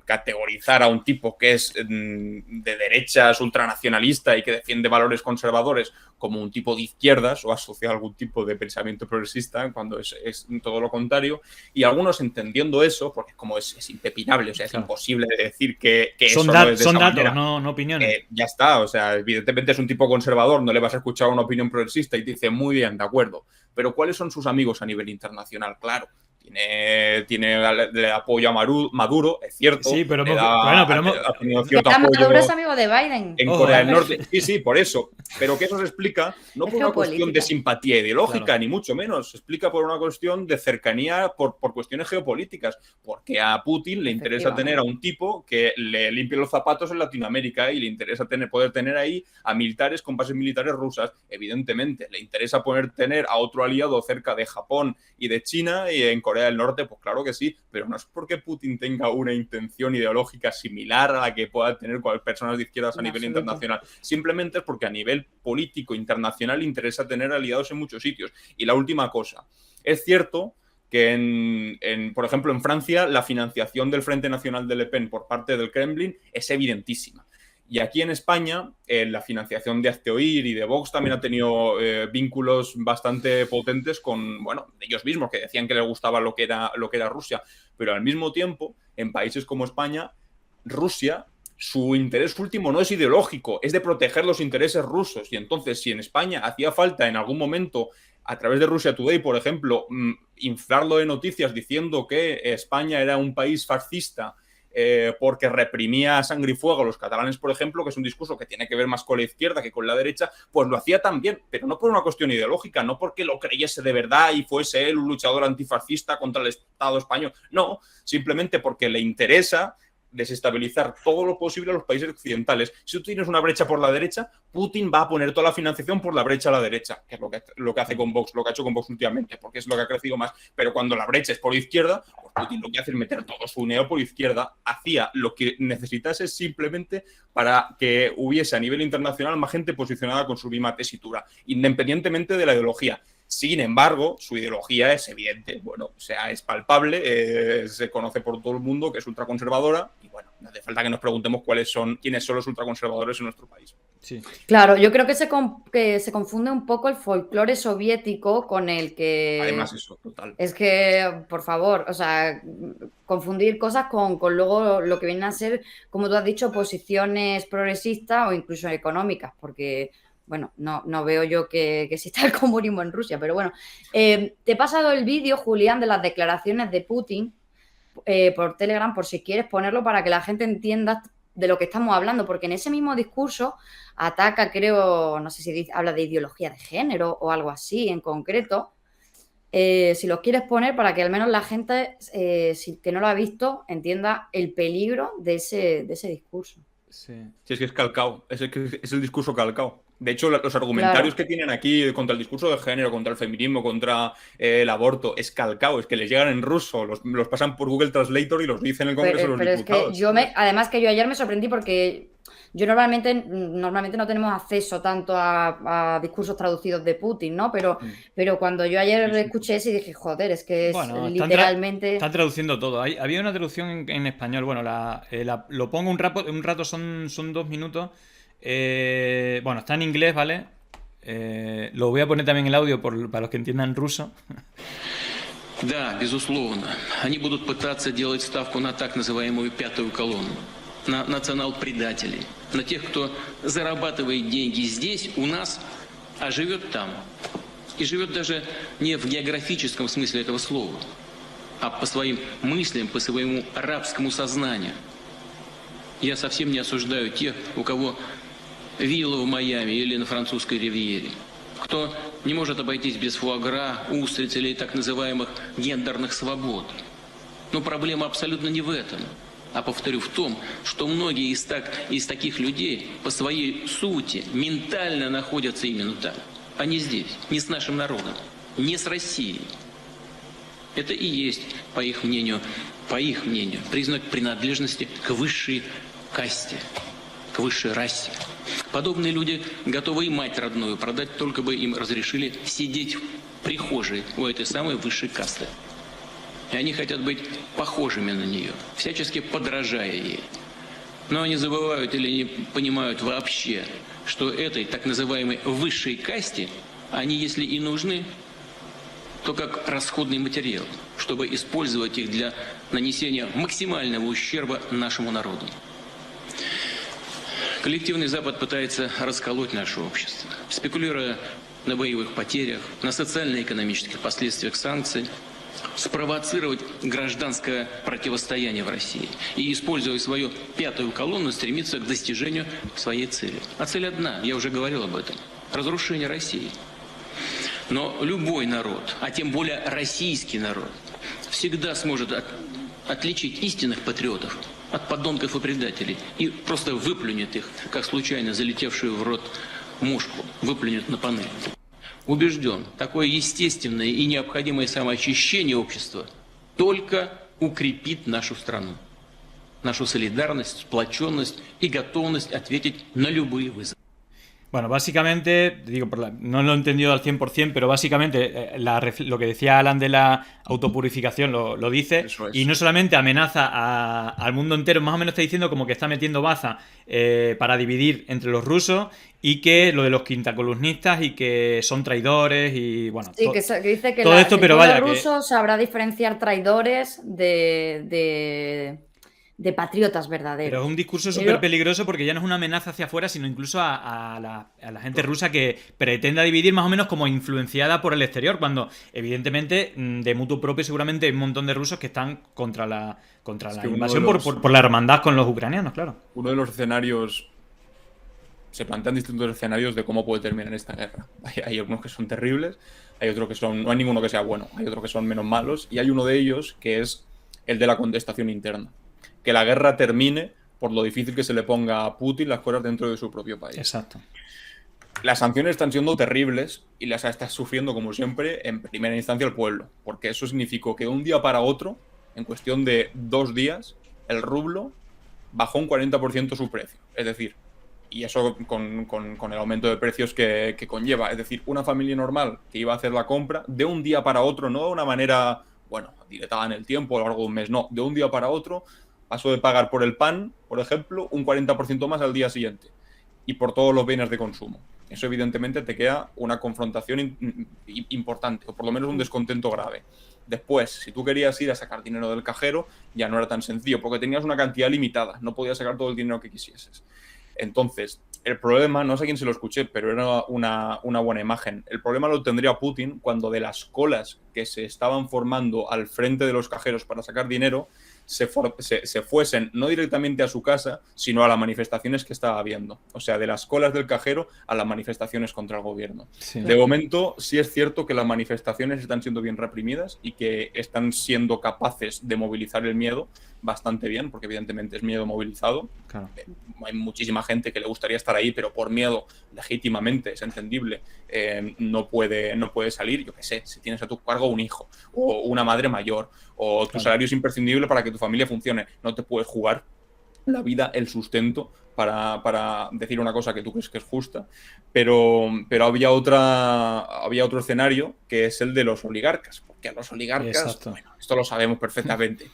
categorizar a un tipo que es de derechas, ultranacionalista y que defiende valores conservadores como un tipo de izquierdas o asociar algún tipo de pensamiento progresista cuando es todo lo contrario, y algunos entendiendo eso, porque como es impepinable, o sea, es imposible de decir que eso no es de son esa datos, manera. no opiniones. Ya está, o sea, evidentemente es un tipo conservador, no le vas a escuchar una opinión progresista y te dice, muy bien, de acuerdo, pero ¿cuáles son sus amigos a nivel internacional? Claro. Le apoyo a Maduro, es cierto. Sí, pero ha tenido cierto apoyo Maduro es amigo de Biden. en Corea del Norte. Sí, por eso. Pero que eso se explica no por una cuestión de simpatía ideológica, claro, ni mucho menos. Se explica por una cuestión de cercanía, por cuestiones geopolíticas. Porque a Putin le interesa tener a un tipo que le limpie los zapatos en Latinoamérica y le interesa poder tener ahí a militares con bases militares rusas. Evidentemente, le interesa tener a otro aliado cerca de Japón y de China y en Corea del Norte, pues claro que sí, pero no es porque Putin tenga una intención ideológica similar a la que pueda tener personas de izquierdas a nivel internacional. Simplemente es porque a nivel político internacional le interesa tener aliados en muchos sitios. Y la última cosa, es cierto que por ejemplo, en Francia la financiación del Frente Nacional de Le Pen por parte del Kremlin es evidentísima. Y aquí en España, la financiación de Hazte Oír y de Vox también ha tenido vínculos bastante potentes con, bueno, ellos mismos, que decían que les gustaba lo que era Rusia. Pero al mismo tiempo, en países como España, Rusia, su interés último no es ideológico, es de proteger los intereses rusos. Y entonces, si en España hacía falta en algún momento, a través de Russia Today, por ejemplo, inflarlo de noticias diciendo que España era un país fascista, porque reprimía a sangre y fuego a los catalanes, por ejemplo, que es un discurso que tiene que ver más con la izquierda que con la derecha, pues lo hacía también, pero no por una cuestión ideológica, no porque lo creyese de verdad y fuese él un luchador antifascista contra el Estado español, no, simplemente porque le interesa desestabilizar todo lo posible a los países occidentales. Si tú tienes una brecha por la derecha, Putin va a poner toda la financiación por la brecha a la derecha, que es lo que hace con Vox, lo que ha hecho con Vox últimamente, porque es lo que ha crecido más. Pero cuando la brecha es por izquierda, pues Putin lo que hace es meter todo su dinero por izquierda. Hacía lo que necesitase simplemente para que hubiese a nivel internacional más gente posicionada con su misma tesitura, independientemente de la ideología. Sin embargo, su ideología es evidente, bueno, o sea, es palpable, se conoce por todo el mundo que es ultraconservadora y bueno, no hace falta que nos preguntemos quiénes son los ultraconservadores en nuestro país. Sí. Claro, yo creo que se confunde un poco el folclore soviético con el que... Además eso, total. Es que, por favor, o sea, confundir cosas con luego lo que vienen a ser, como tú has dicho, posiciones progresistas o incluso económicas, porque... Bueno, no veo yo que exista el comunismo en Rusia, pero bueno. Te he pasado el vídeo, Julián, de las declaraciones de Putin por Telegram, por si quieres ponerlo para que la gente entienda de lo que estamos hablando, porque en ese mismo discurso ataca, creo, no sé si habla de ideología de género o algo así en concreto. Si lo quieres poner para que al menos la gente, que no lo ha visto, entienda el peligro de ese discurso. Sí, es que es calcado, es el discurso calcado. De hecho, los argumentarios que tienen aquí contra el discurso de género, contra el feminismo, contra el aborto, es calcado, es que les llegan en ruso, los pasan por Google Translator y los dicen en el Congreso de los Diputados. Es que además que yo ayer me sorprendí porque yo normalmente no tenemos acceso tanto a discursos traducidos de Putin, ¿no? Pero cuando yo ayer escuché eso y dije, joder, es que es literalmente... Están traduciendo todo. Había una traducción en español, bueno, lo pongo un rato, son 2 minutos. Bueno, está en inglés, ¿vale? Lo voy a poner también el audio para los que entiendan ruso. Да, безусловно. Они будут пытаться делать ставку на так называемую пятую колонну, на национал-предателей, на тех, кто зарабатывает деньги здесь, у нас, а живет там. И живет даже не в географическом смысле этого слова, а по своим мыслям, по своему рабскому сознанию. Я совсем не осуждаю тех, у кого вилла в Майами или на французской ривьере, кто не может обойтись без фуагра, устриц или так называемых гендерных свобод. Но проблема абсолютно не в этом. А повторю, в том, что многие из таких людей по своей сути ментально находятся именно там, а не здесь, не с нашим народом, не с Россией. Это и есть, по их мнению, признак принадлежности к высшей касте, к высшей расе. Подобные люди готовы и мать родную продать, только бы им разрешили сидеть в прихожей у этой самой высшей касты. И они хотят быть похожими на нее, всячески подражая ей. Но они забывают или не понимают вообще, что этой так называемой высшей касте они, если и нужны, то как расходный материал, чтобы использовать их для нанесения максимального ущерба нашему народу. Коллективный Запад пытается расколоть наше общество, спекулируя на боевых потерях, на социально-экономических последствиях санкций, спровоцировать гражданское противостояние в России и, используя свою пятую колонну, стремиться к достижению своей цели. А цель одна, я уже говорил об этом – разрушение России. Но любой народ, а тем более российский народ, всегда сможет отличить истинных патриотов от подонков и предателей и просто выплюнет их, как случайно залетевшую в рот мушку, выплюнет на панель. Убежден, такое естественное и необходимое самоочищение общества только укрепит нашу страну, нашу солидарность, сплоченность и готовность ответить на любые вызовы. Bueno, básicamente, digo, no lo he entendido al 100%, pero básicamente lo que decía Alan de la autopurificación lo dice. Eso es. Y no solamente amenaza al mundo entero, más o menos está diciendo como que está metiendo baza para dividir entre los rusos y que lo de los quintacolumnistas y que son traidores y bueno. Sí, que dice que todo esto, el pero pueblo vaya, ruso sabrá diferenciar traidores de patriotas verdaderos. Pero es un discurso súper peligroso porque ya no es una amenaza hacia afuera, sino incluso a la gente rusa que pretenda dividir más o menos como influenciada por el exterior, cuando evidentemente de mutuo propio seguramente hay un montón de rusos que están contra la invasión por la hermandad con los ucranianos, claro. Uno de los escenarios... Se plantean distintos escenarios de cómo puede terminar esta guerra. Hay algunos que son terribles, hay otros que son... No hay ninguno que sea bueno, hay otros que son menos malos, y hay uno de ellos que es el de la contestación interna. Que la guerra termine por lo difícil que se le ponga a Putin las cosas dentro de su propio país. Exacto. Las sanciones están siendo terribles y las está sufriendo, como siempre, en primera instancia el pueblo. Porque eso significó que de un día para otro, en cuestión de 2 días, el rublo bajó un 40% su precio. Es decir, y eso con el aumento de precios que conlleva. Es decir, una familia normal que iba a hacer la compra, de un día para otro, no de una manera, bueno, dilatada en el tiempo, a lo largo de un mes, no, de un día para otro, pasó de pagar por el pan, por ejemplo, un 40% más al día siguiente. Y por todos los bienes de consumo. Eso evidentemente te queda una confrontación importante, o por lo menos un descontento grave. Después, si tú querías ir a sacar dinero del cajero, ya no era tan sencillo, porque tenías una cantidad limitada, no podías sacar todo el dinero que quisieses. Entonces, el problema, no sé a quién se lo escuché, pero era una buena imagen. El problema lo tendría Putin cuando de las colas que se estaban formando al frente de los cajeros para sacar dinero, se fuesen no directamente a su casa, sino a las manifestaciones que estaba habiendo. O sea, de las colas del cajero a las manifestaciones contra el gobierno. Sí. De momento, sí es cierto que las manifestaciones están siendo bien reprimidas y que están siendo capaces de movilizar el miedo bastante bien, porque evidentemente es miedo movilizado. Claro. Hay muchísima gente que le gustaría estar ahí, pero por miedo, legítimamente, es entendible, no puede salir. Yo qué sé, si tienes a tu cargo un hijo o una madre mayor o tu salario es imprescindible para que tu familia funcione, no te puedes jugar la vida, el sustento para decir una cosa que tú crees que es justa, pero había otro escenario que es el de los oligarcas, porque a los oligarcas, bueno, esto lo sabemos perfectamente.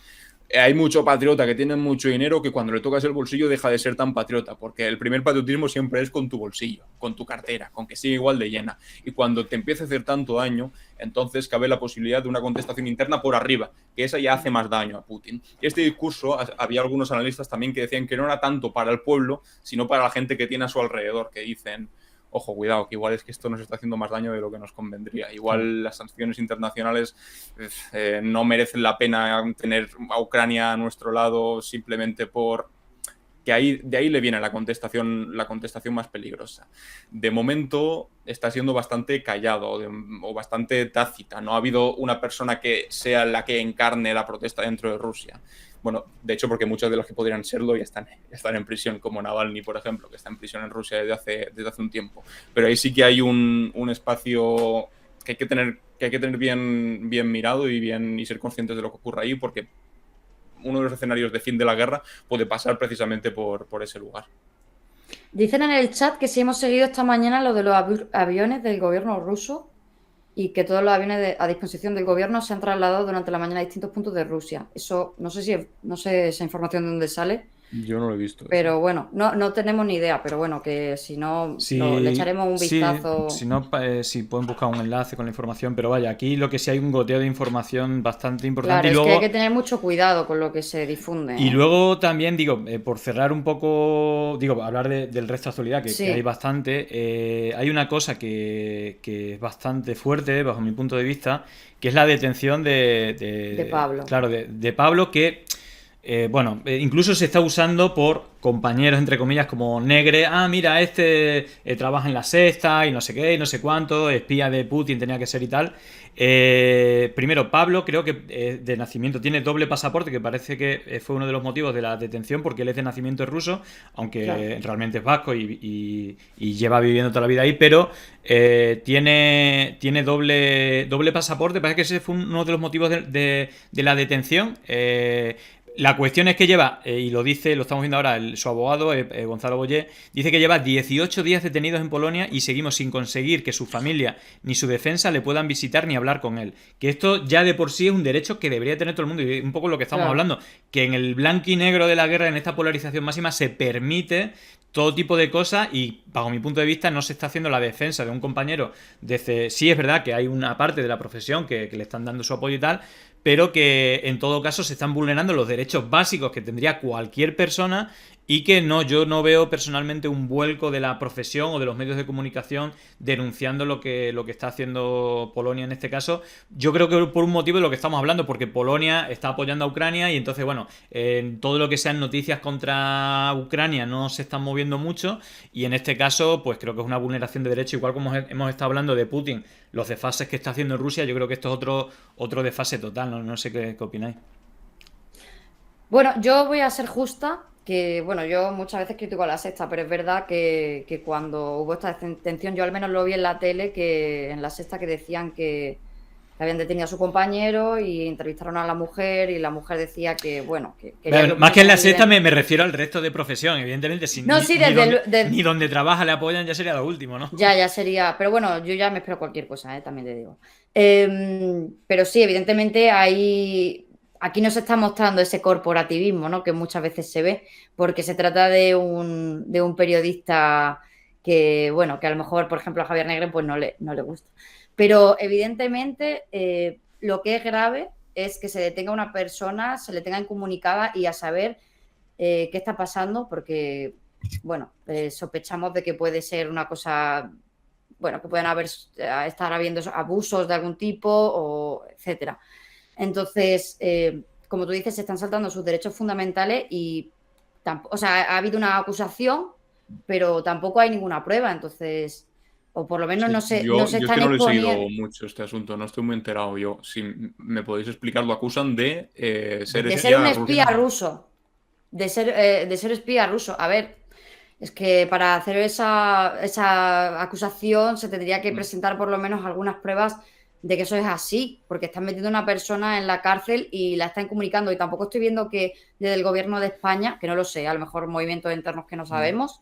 Hay mucho patriota que tiene mucho dinero que cuando le tocas el bolsillo deja de ser tan patriota, porque el primer patriotismo siempre es con tu bolsillo, con tu cartera, con que siga igual de llena. Y cuando te empieza a hacer tanto daño, entonces cabe la posibilidad de una contestación interna por arriba, que esa ya hace más daño a Putin. Y este discurso, había algunos analistas también que decían que no era tanto para el pueblo, sino para la gente que tiene a su alrededor, que dicen... Ojo, cuidado, que igual es que esto nos está haciendo más daño de lo que nos convendría. Igual las sanciones internacionales no merecen la pena tener a Ucrania a nuestro lado simplemente por que ahí, de ahí le viene la contestación más peligrosa. De momento está siendo bastante callado o bastante tácita. No ha habido una persona que sea la que encarne la protesta dentro de Rusia. Bueno, de hecho, porque muchos de los que podrían serlo ya están en prisión, como Navalny, por ejemplo, que está en prisión en Rusia desde hace un tiempo. Pero ahí sí que hay un espacio que hay que tener bien mirado y ser conscientes de lo que ocurre ahí, porque uno de los escenarios de fin de la guerra puede pasar precisamente por ese lugar. Dicen en el chat que sí hemos seguido esta mañana lo de los aviones del gobierno ruso y que todos los aviones a disposición del gobierno se han trasladado durante la mañana a distintos puntos de Rusia. Eso no sé esa información de dónde sale. Yo no lo he visto. Pero bueno, no tenemos ni idea, pero bueno, que si no, le echaremos un vistazo. Si no, si pueden buscar un enlace con la información, pero vaya, aquí lo que sí hay un goteo de información bastante importante. Claro, y luego, es que hay que tener mucho cuidado con lo que se difunde. Y luego también, por cerrar un poco, hablar del resto de actualidad, que hay bastante, hay una cosa que es bastante fuerte, bajo mi punto de vista, que es la detención de Pablo. Claro, de Pablo, que... incluso se está usando por compañeros, entre comillas, como Negre. Mira, trabaja en la Sexta y no sé qué, y no sé cuánto, espía de Putin tenía que ser y tal. Primero, Pablo creo que de nacimiento tiene doble pasaporte, que parece que fue uno de los motivos de la detención, porque él es de nacimiento ruso, aunque realmente es vasco y lleva viviendo toda la vida ahí, pero tiene doble pasaporte. Parece que ese fue uno de los motivos de la detención. La cuestión es que lleva, y lo estamos viendo ahora, su abogado, Gonzalo Boyer, dice que lleva 18 días detenidos en Polonia y seguimos sin conseguir que su familia ni su defensa le puedan visitar ni hablar con él. Que esto ya de por sí es un derecho que debería tener todo el mundo, y un poco lo que estamos hablando, que en el blanco y negro de la guerra, en esta polarización máxima, se permite todo tipo de cosas y, bajo mi punto de vista, no se está haciendo la defensa de un compañero. Sí es verdad que hay una parte de la profesión que le están dando su apoyo y tal, pero que en todo caso se están vulnerando los derechos básicos que tendría cualquier persona, y que yo no veo personalmente un vuelco de la profesión o de los medios de comunicación denunciando lo que está haciendo Polonia en este caso. Yo creo que por un motivo de lo que estamos hablando, porque Polonia está apoyando a Ucrania y entonces, en todo lo que sean noticias contra Ucrania no se están moviendo mucho, y en este caso pues creo que es una vulneración de derechos, igual como hemos estado hablando de Putin, los desfases que está haciendo en Rusia. Yo creo que esto es otro desfase total, no sé qué opináis. Bueno, yo voy a ser justa, que yo muchas veces critico a la Sexta, pero es verdad que cuando hubo esta detención, yo al menos lo vi en la tele, que en la Sexta que decían que habían detenido a su compañero y entrevistaron a la mujer, y la mujer decía que más que en la Sexta me refiero al resto de profesión, evidentemente. Ni donde trabaja le apoyan, ya sería lo último, ¿no? Ya sería, pero bueno, yo ya me espero cualquier cosa, también te digo. Pero sí, evidentemente aquí no se está mostrando ese corporativismo, ¿no?, que muchas veces se ve, porque se trata de un periodista que a lo mejor, por ejemplo, a Javier Negre pues no le gusta. Pero evidentemente lo que es grave es que se detenga a una persona, se le tenga incomunicada y a saber qué está pasando, porque sospechamos de que puede ser una cosa, que pueden estar habiendo abusos de algún tipo, o etcétera. Entonces, como tú dices, se están saltando sus derechos fundamentales y ha habido una acusación, pero tampoco hay ninguna prueba. Entonces, o por lo menos no se yo están es que no lo he exponiendo. seguido mucho este asunto, no estoy muy enterado. Si me podéis explicar, lo acusan de ser un espía ruso. De ser espía ruso. A ver, es que para hacer esa acusación se tendría que presentar por lo menos algunas pruebas de que eso es así, porque están metiendo a una persona en la cárcel y la están comunicando, y tampoco estoy viendo que desde el gobierno de España, que no lo sé, a lo mejor movimientos internos que no sabemos,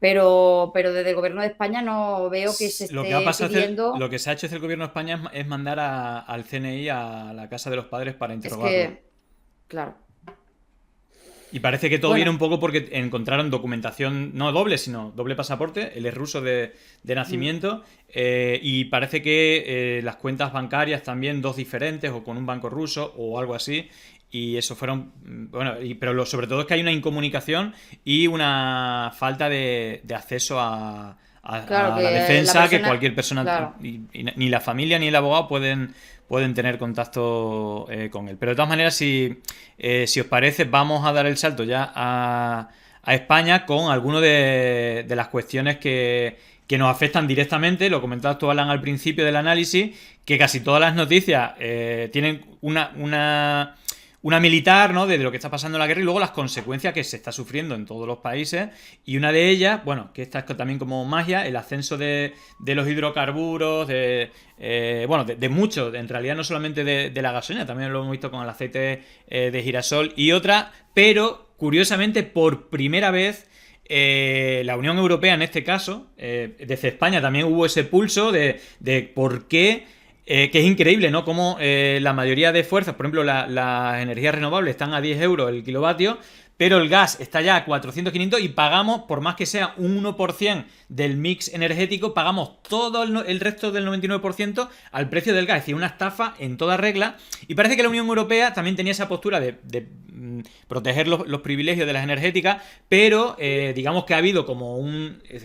pero desde el gobierno de España no veo que se esté pidiendo. Lo que se ha hecho desde el gobierno de España es mandar al CNI a la casa de los padres para interrogarlo. Claro. Y parece que todo viene un poco porque encontraron documentación, no doble, sino doble pasaporte. Él es ruso de nacimiento, y parece que las cuentas bancarias también, dos diferentes, o con un banco ruso o algo así. Y eso fueron, pero sobre todo es que hay una incomunicación y una falta de acceso a la defensa, que cualquier persona, ni la familia ni el abogado pueden tener contacto con él. Pero de todas maneras, si os parece, vamos a dar el salto ya a España con algunas de las cuestiones que nos afectan directamente. Lo comentabas tú, Alan, al principio del análisis, que casi todas las noticias tienen una militar, ¿no?, de lo que está pasando en la guerra y luego las consecuencias que se está sufriendo en todos los países. Y una de ellas, bueno, que esta es también como magia, el ascenso de los hidrocarburos, de mucho, en realidad no solamente de la gasolina, también lo hemos visto con el aceite de girasol y otra, pero curiosamente por primera vez la Unión Europea en este caso, desde España también hubo ese pulso de por qué, que es increíble, ¿no? Como la mayoría de fuerzas, por ejemplo, las energías renovables están a 10 euros el kilovatio, pero el gas está ya a 400, 500 y pagamos, por más que sea un 1% del mix energético, pagamos todo el resto del 99% al precio del gas. Es decir, una estafa en toda regla. Y parece que la Unión Europea también tenía esa postura de proteger los privilegios de las energéticas, pero digamos que ha habido como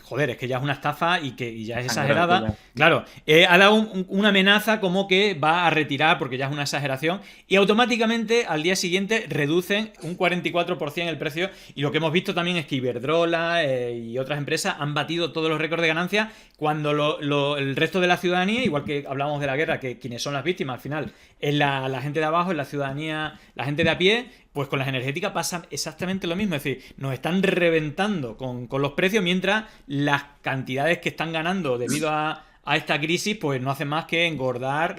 joder, es que ya es una estafa y ya es exagerada. Claro, ha dado una amenaza como que va a retirar porque ya es una exageración y automáticamente al día siguiente reducen un 44% el precio, y lo que hemos visto también es que Iberdrola y otras empresas han batido todos los récords de ganancias cuando el resto de la ciudadanía, igual que hablamos de la guerra, que quienes son las víctimas al final es la gente de abajo, es la ciudadanía, la gente de a pie, pues con las energéticas pasa exactamente lo mismo. Es decir, nos están reventando con los precios, mientras las cantidades que están ganando debido a esta crisis pues no hacen más que engordar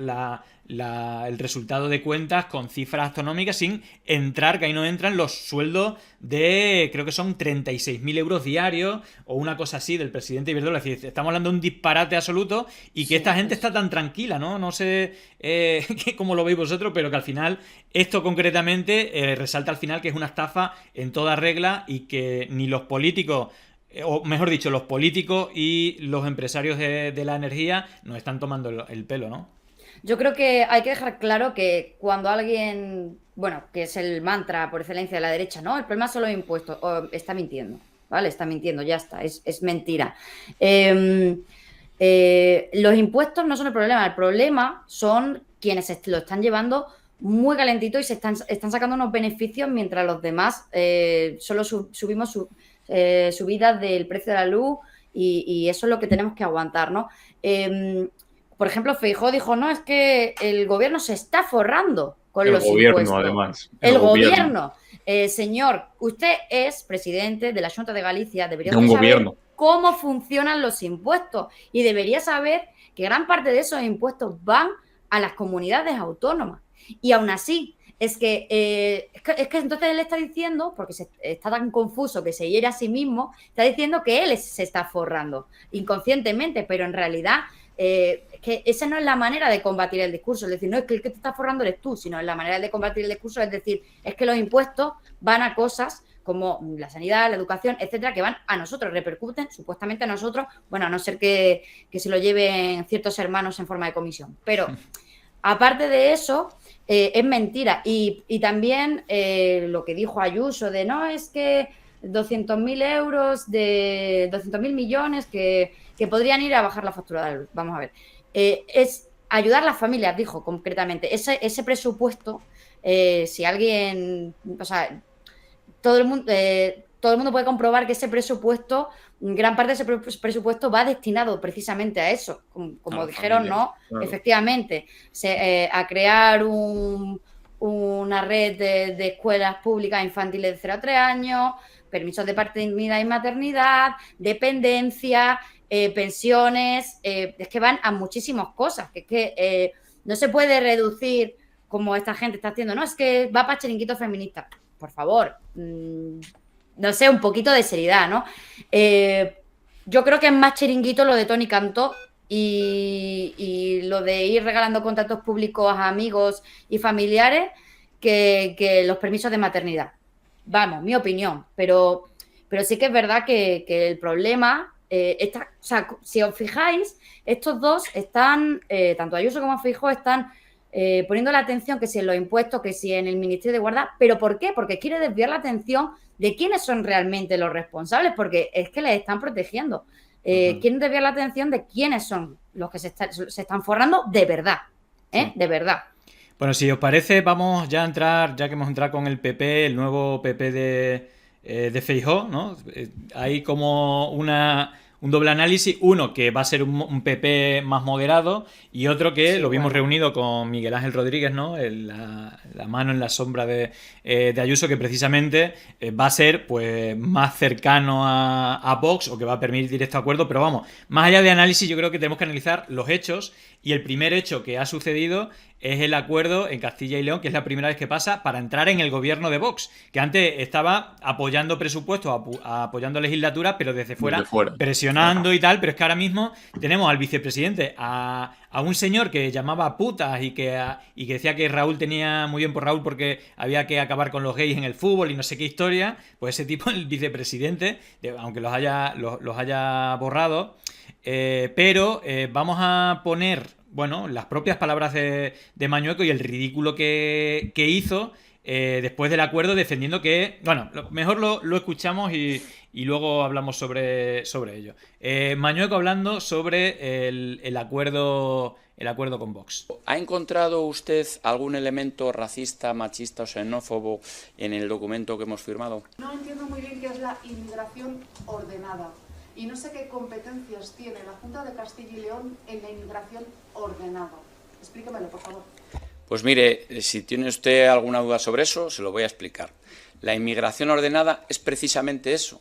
el resultado de cuentas con cifras astronómicas, sin entrar, que ahí no entran los sueldos de, creo que son 36.000 euros diarios o una cosa así del presidente Iberdrola. Es decir, estamos hablando de un disparate absoluto y que esta gente está tan tranquila, ¿no? No sé cómo lo veis vosotros, pero que al final esto concretamente resalta al final que es una estafa en toda regla y que ni los políticos, o mejor dicho, los políticos y los empresarios de la energía nos están tomando el pelo, ¿no? Yo creo que hay que dejar claro que cuando alguien, bueno, que es el mantra por excelencia de la derecha, no, el problema son los impuestos, está mintiendo, ¿vale? Está mintiendo, ya está, es mentira. Los impuestos no son el problema son quienes lo están llevando muy calentito y se están sacando unos beneficios mientras los demás solo subimos subidas del precio de la luz y eso es lo que tenemos que aguantar, ¿no? Por ejemplo, Feijóo dijo, no, es que el gobierno se está forrando con los impuestos. Además. El gobierno. Señor, usted es presidente de la Xunta de Galicia, debería saber cómo funcionan los impuestos y debería saber que gran parte de esos impuestos van a las comunidades autónomas. Y aún así, es que entonces él está diciendo, porque está tan confuso que se hiere a sí mismo, está diciendo que él se está forrando inconscientemente, pero en realidad que esa no es la manera de combatir el discurso. Es decir, no es que el que te está forrando eres tú, sino la manera de combatir el discurso es decir, es que los impuestos van a cosas como la sanidad, la educación, etcétera, que van a nosotros, repercuten supuestamente a nosotros, bueno, a no ser que se lo lleven ciertos hermanos en forma de comisión. Pero aparte de eso, es mentira. Y también lo que dijo Ayuso de no, es que 200.000 euros, de 200.000 millones que podrían ir a bajar la factura de la luz. Vamos a ver. Es ayudar a las familias, dijo concretamente. Ese presupuesto, si alguien, o sea, todo el mundo puede comprobar que ese presupuesto, gran parte de ese presupuesto va destinado precisamente a eso, como dijeron, familias, ¿no? Claro. Efectivamente, a crear una red de escuelas públicas infantiles de 0 a 3 años, permisos de paternidad y maternidad, dependencia, pensiones, es que van a muchísimas cosas, que es que no se puede reducir como esta gente está haciendo, no, es que va para chiringuitos feministas. Por favor, no sé, un poquito de seriedad, ¿no? Yo creo que es más chiringuito lo de Toni Cantó y lo de ir regalando contratos públicos a amigos y familiares que los permisos de maternidad. Vamos, mi opinión, pero sí que es verdad que el problema o sea, si os fijáis, estos dos están, tanto Ayuso como Feijóo están poniendo la atención que si en los impuestos, que si en el Ministerio de Guarda. ¿Pero por qué? Porque quiere desviar la atención de quiénes son realmente los responsables, porque es que les están protegiendo. Quieren desviar la atención de quiénes son los que se están forrando de verdad, sí. De verdad. Bueno, si os parece, vamos ya a entrar, ya que hemos entrado con el PP, el nuevo PP de Feijóo, ¿no? Hay como un doble análisis, uno que va a ser un PP más moderado y otro que Sí, lo vimos bueno. reunido con Miguel Ángel Rodríguez, ¿no? La mano en la sombra de Ayuso, que precisamente va a ser pues más cercano a Vox, o que va a permitir este acuerdo. Pero vamos, más allá de análisis, yo creo que tenemos que analizar los hechos, y el primer hecho que ha sucedido es el acuerdo en Castilla y León, que es la primera vez que pasa, para entrar en el gobierno de Vox, que antes estaba apoyando presupuestos, apoyando legislaturas, pero desde fuera, presionando y tal. Pero es que ahora mismo tenemos al vicepresidente, a un señor que llamaba putas y que decía que Raúl tenía muy bien por Raúl porque había que acabar con los gays en el fútbol y no sé qué historia. Pues ese tipo, el vicepresidente, aunque los haya borrado, pero vamos a poner, bueno, las propias palabras de Mañueco y el ridículo que hizo después del acuerdo, defendiendo que... Bueno, mejor lo escuchamos y luego hablamos sobre ello. Mañueco hablando sobre el acuerdo con Vox. ¿Ha encontrado usted algún elemento racista, machista o xenófobo en el documento que hemos firmado? No entiendo muy bien qué es la inmigración ordenada y no sé qué competencias tiene la Junta de Castilla y León en la inmigración ordenada. Explíquemelo, por favor. Pues mire, si tiene usted alguna duda sobre eso, se lo voy a explicar. La inmigración ordenada es precisamente eso.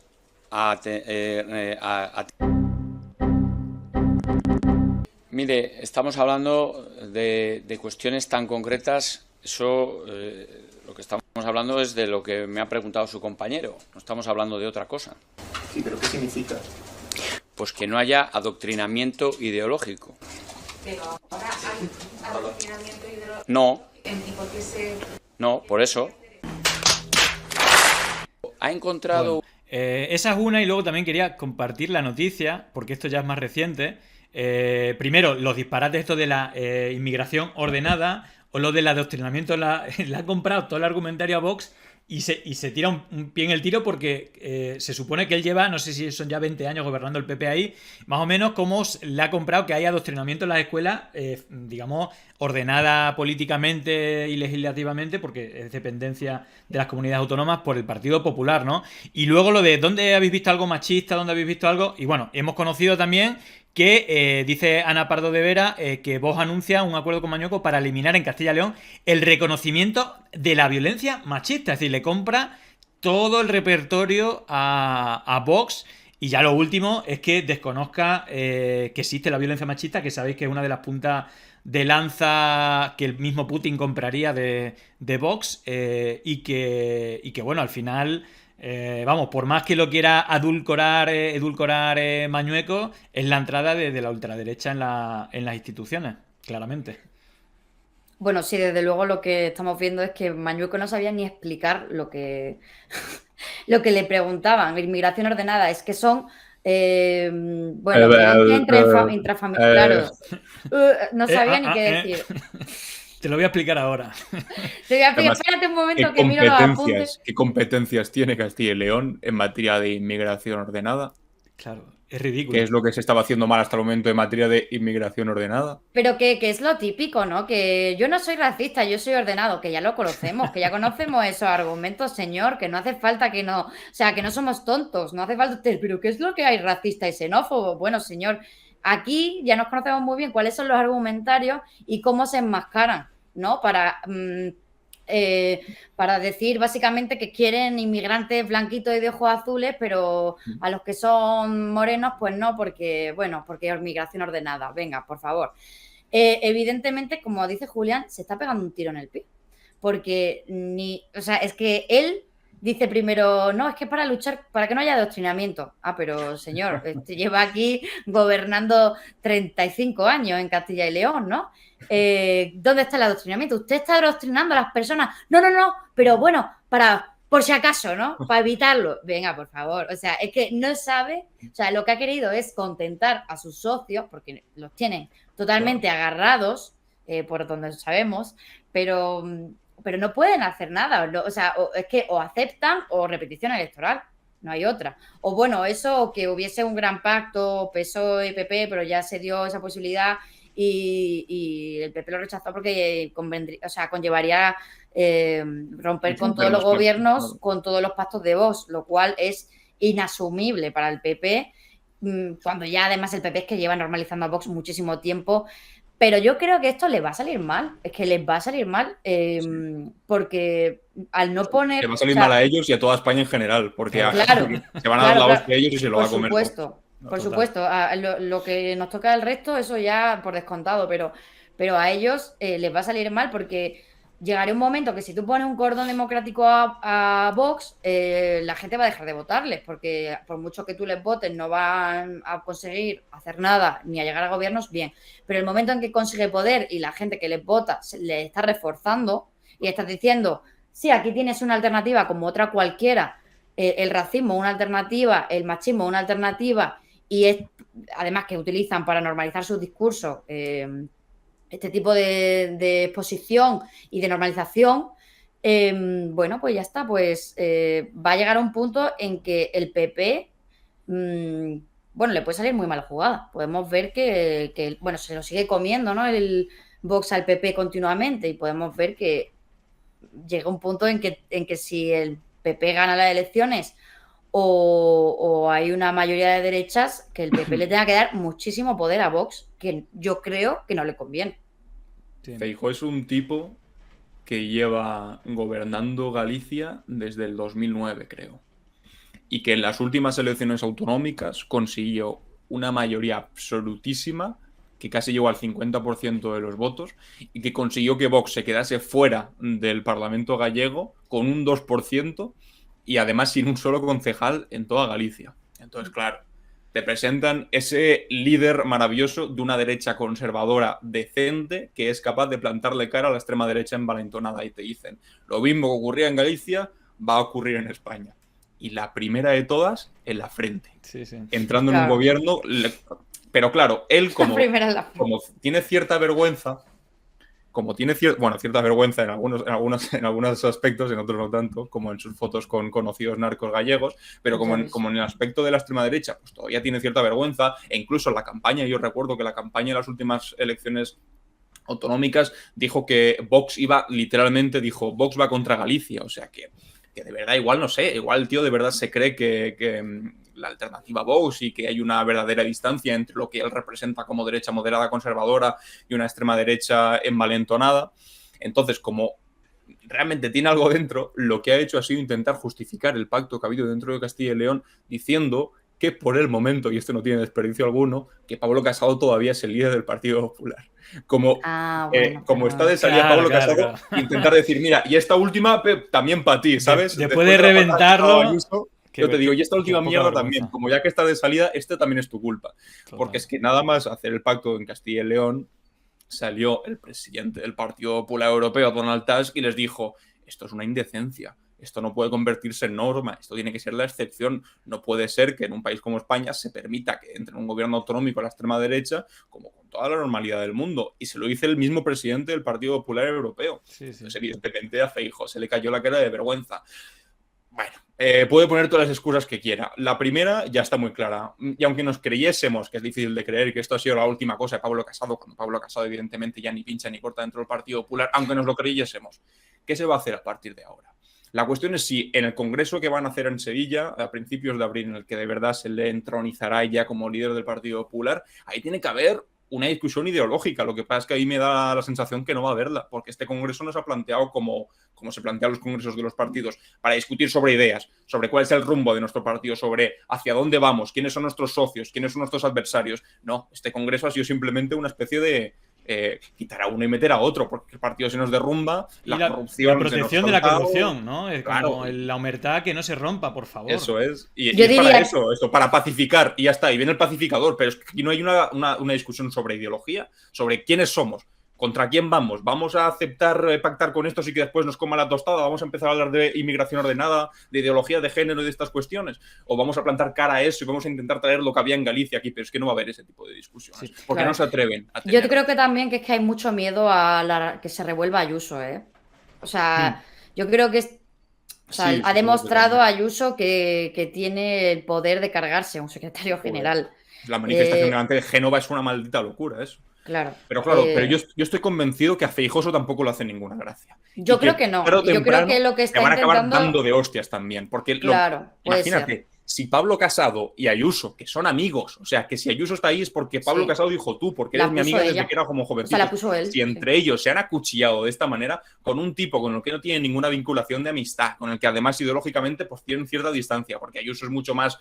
Mire, estamos hablando de cuestiones tan concretas. Eso, lo que estamos hablando es de lo que me ha preguntado su compañero. No estamos hablando de otra cosa. Sí, pero ¿qué significa? Pues que no haya adoctrinamiento ideológico. Pero ahora hay adoctrinamiento ideológico. No. ¿Y por qué se...? No, por eso. ¿Ha encontrado...? Bueno, esa es una, y luego también quería compartir la noticia, porque esto ya es más reciente. Primero, los disparates estos de la inmigración ordenada o lo del adoctrinamiento. Le ha comprado todo el argumentario a Vox y se tira un pie en el tiro, porque se supone que él lleva, no sé si son ya 20 años gobernando el PP ahí, más o menos, como le ha comprado que hay adoctrinamiento en las escuelas, digamos, ordenada políticamente y legislativamente, porque es dependencia de las comunidades autónomas, por el Partido Popular, ¿no? Y luego lo de ¿dónde habéis visto algo machista? ¿Dónde habéis visto algo? Y bueno, hemos conocido también que dice Ana Pardo de Vera que Vox anuncia un acuerdo con Mañueco para eliminar en Castilla y León el reconocimiento de la violencia machista. Es decir, le compra todo el repertorio a Vox. Y ya lo último es que desconozca que existe la violencia machista, que sabéis que es una de las puntas de lanza que el mismo Putin compraría de Vox, y que bueno, al final... vamos, por más que lo quiera edulcorar Mañueco, es la entrada de la ultraderecha en las instituciones, claramente. Bueno, sí, desde luego lo que estamos viendo es que Mañueco no sabía ni explicar lo que le preguntaban. Inmigración ordenada, es que son... bueno, violencia intrafamiliar. No sabía ni qué decir. Te lo voy a explicar ahora. Te voy a explicar, espérate un momento que miro los apuntes. ¿Qué competencias tiene Castilla y León en materia de inmigración ordenada? Claro, es ridículo. ¿Qué es lo que se estaba haciendo mal hasta el momento en materia de inmigración ordenada? Pero que es lo típico, ¿no? Que yo no soy racista, yo soy ordenado, que ya lo conocemos, que ya conocemos esos argumentos, señor, que no hace falta que no... O sea, que no somos tontos, no hace falta... Pero ¿qué es lo que hay racista y xenófobo? Bueno, señor, aquí ya nos conocemos muy bien cuáles son los argumentarios y cómo se enmascaran, ¿no? Para decir básicamente que quieren inmigrantes blanquitos y de ojos azules, pero a los que son morenos, pues no, porque, bueno, porque es migración ordenada. Venga, por favor. Evidentemente, como dice Julián, se está pegando un tiro en el pie. Porque o sea, es que él dice primero, no, es que para luchar, para que no haya adoctrinamiento. Ah, pero señor, lleva aquí gobernando 35 años en Castilla y León, ¿no? ¿Dónde está el adoctrinamiento? Usted está adoctrinando a las personas. No, pero bueno, por si acaso, ¿no? Para evitarlo. Venga, por favor. O sea, es que no sabe, o sea, lo que ha querido es contentar a sus socios, porque los tienen totalmente agarrados, por donde sabemos, pero no pueden hacer nada. O sea, es que o aceptan o repetición electoral. No hay otra. O bueno, eso, o que hubiese un gran pacto PSOE y PP, pero ya se dio esa posibilidad y el PP lo rechazó porque conllevaría romper con todos los gobiernos, con todos los pactos de Vox, lo cual es inasumible para el PP, cuando ya además el PP es que lleva normalizando a Vox muchísimo tiempo. Pero yo creo que esto les va a salir mal, es que les va a salir mal, porque al no poner... Le va a salir mal a ellos y a toda España en general, porque claro, se van a dar la hostia ellos y se lo va a comer. Por supuesto, lo que nos toca el resto, eso ya por descontado, pero a ellos les va a salir mal porque llegará un momento que si tú pones un cordón democrático a Vox, la gente va a dejar de votarles, porque por mucho que tú les votes no van a conseguir hacer nada ni a llegar a gobiernos, bien. Pero el momento en que consigue poder y la gente que les vota le está reforzando y estás diciendo, sí, aquí tienes una alternativa como otra cualquiera, el racismo una alternativa, el machismo una alternativa, y es además que utilizan para normalizar sus discursos este tipo de exposición y de normalización, bueno, pues ya está, pues va a llegar a un punto en que el PP, bueno, le puede salir muy mal jugada. Podemos ver que bueno, se lo sigue comiendo, ¿no? El Vox al PP continuamente, y podemos ver que llega un punto en que si el PP gana las elecciones o hay una mayoría de derechas, que el PP le tenga que dar muchísimo poder a Vox, que yo creo que no le conviene. Feijóo es un tipo que lleva gobernando Galicia desde el 2009, creo. Y que en las últimas elecciones autonómicas consiguió una mayoría absolutísima, que casi llegó al 50% de los votos, y que consiguió que Vox se quedase fuera del Parlamento gallego con un 2%, y además sin un solo concejal en toda Galicia. Entonces, claro, te presentan ese líder maravilloso de una derecha conservadora decente que es capaz de plantarle cara a la extrema derecha envalentonada, y te dicen, lo mismo que ocurría en Galicia va a ocurrir en España. Y la primera de todas, en la frente. Sí. Entrando en un gobierno... Pero claro, él como tiene cierta vergüenza... cierta vergüenza en algunos aspectos, en otros no tanto, como en sus fotos con conocidos narcos gallegos, pero como en el aspecto de la extrema derecha, pues todavía tiene cierta vergüenza, e incluso en la campaña, yo recuerdo que la campaña en las últimas elecciones autonómicas dijo que Vox Vox va contra Galicia, o sea que de verdad igual, no sé, igual el tío de verdad se cree que la alternativa Vox y que hay una verdadera distancia entre lo que él representa como derecha moderada conservadora y una extrema derecha envalentonada. Entonces, como realmente tiene algo dentro, lo que ha hecho ha sido intentar justificar el pacto que ha habido dentro de Castilla y León, diciendo que por el momento, y esto no tiene desperdicio alguno, que Pablo Casado todavía es el líder del Partido Popular. Como está de salida Pablo Casado, intentar decir, mira, y esta última también para ti, ¿sabes? Después de reventarlo... Yo te digo, y esta última mierda también, como ya que está de salida, este también es tu culpa. Total. Porque es que nada más hacer el pacto en Castilla y León, salió el presidente del Partido Popular Europeo, Donald Tusk, y les dijo, esto es una indecencia, esto no puede convertirse en norma, esto tiene que ser la excepción, no puede ser que en un país como España se permita que entre en un gobierno autonómico a la extrema derecha, como con toda la normalidad del mundo. Y se lo dice el mismo presidente del Partido Popular Europeo. Sí. Entonces, evidentemente, a Feijóo se le cayó la cara de vergüenza. Bueno, puede poner todas las excusas que quiera. La primera ya está muy clara. Y aunque nos creyésemos, que es difícil de creer, que esto ha sido la última cosa de Pablo Casado, cuando Pablo Casado evidentemente ya ni pincha ni corta dentro del Partido Popular, aunque nos lo creyésemos, ¿qué se va a hacer a partir de ahora? La cuestión es si en el congreso que van a hacer en Sevilla, a principios de abril, en el que de verdad se le entronizará ya como líder del Partido Popular, ahí tiene que haber una discusión ideológica. Lo que pasa es que ahí me da la sensación que no va a haberla, porque este congreso no se ha planteado como se plantean los congresos de los partidos, para discutir sobre ideas, sobre cuál es el rumbo de nuestro partido, sobre hacia dónde vamos, quiénes son nuestros socios, quiénes son nuestros adversarios. No, este congreso ha sido simplemente una especie de quitar a uno y meter a otro, porque el partido se nos derrumba, la corrupción, la protección de la corrupción, ¿no? Es claro, como la omertad que no se rompa, por favor. Eso es. Y es para eso, para pacificar, y ya está, y viene el pacificador, pero es que aquí no hay una discusión sobre ideología, sobre quiénes somos, contra quién vamos a aceptar pactar con estos y que después nos coma la tostada, vamos a empezar a hablar de inmigración ordenada, de ideología de género y de estas cuestiones, o vamos a plantar cara a eso y vamos a intentar traer lo que había en Galicia aquí, pero es que no va a haber ese tipo de discusiones, porque no se atreven a tener. Yo creo que también que es que hay mucho miedo a que se revuelva Ayuso, ¿eh? O sea, yo creo que ha demostrado Ayuso que tiene el poder de cargarse a un secretario general. La manifestación delante de Génova es una maldita locura, eso. Claro. Pero claro, pero yo estoy convencido que a Feijóo tampoco le hace ninguna gracia. Yo creo que no. Yo creo que lo que está te van a acabar intentando... dando de hostias también. Porque Claro, puede imagínate, ser. si Pablo Casado y Ayuso, que son amigos, o sea, que si Ayuso está ahí es porque Pablo Sí. Casado dijo tú, porque La eres mi puso amiga ella. desde que era como O jovencito. sea, la puso él. Si entre ellos se han acuchillado de esta manera, con un tipo con el que no tienen ninguna vinculación de amistad, con el que además ideológicamente pues tienen cierta distancia, porque Ayuso es mucho más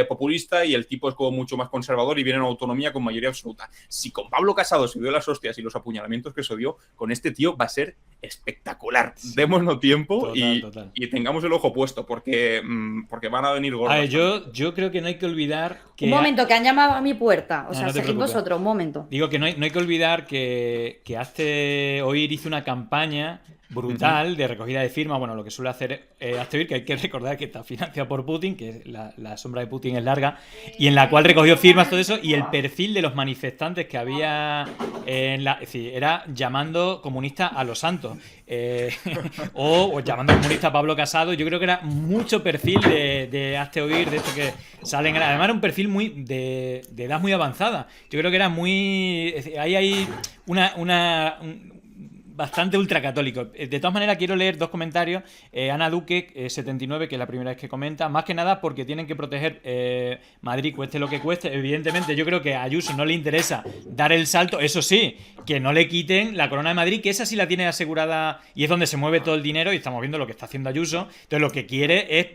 populista y el tipo es como mucho más conservador y viene en autonomía con mayoría absoluta. Si con Pablo Casado se dio las hostias y los apuñalamientos que se dio, con este tío va a ser espectacular. Démonos tiempo Total. y tengamos el ojo puesto, porque van a venir gordos. A ver, yo creo que no hay que olvidar que... Un momento, que han llamado a mi puerta. O sea, No te seguid preocupes. vosotros, un momento. Digo que no hay que olvidar que Hazte Oír hizo una campaña brutal de recogida de firmas, bueno, lo que suele hacer Hazte Oír, que hay que recordar que está financiado por Putin, que la sombra de Putin es larga, y en la cual recogió firmas, todo eso, y el perfil de los manifestantes que había es decir, era llamando comunista a los santos, o llamando comunista a Pablo Casado. Yo creo que era mucho perfil de Hazte Oír, de esto que salen, además era un perfil muy de edad muy avanzada. Yo creo que era muy... Ahí hay bastante ultracatólico. De todas maneras, quiero leer dos comentarios. Ana Duque, 79, que es la primera vez que comenta, más que nada porque tienen que proteger Madrid, cueste lo que cueste. Evidentemente, yo creo que a Ayuso no le interesa dar el salto. Eso sí, que no le quiten la Corona de Madrid, que esa sí la tiene asegurada y es donde se mueve todo el dinero, y estamos viendo lo que está haciendo Ayuso. Entonces, lo que quiere es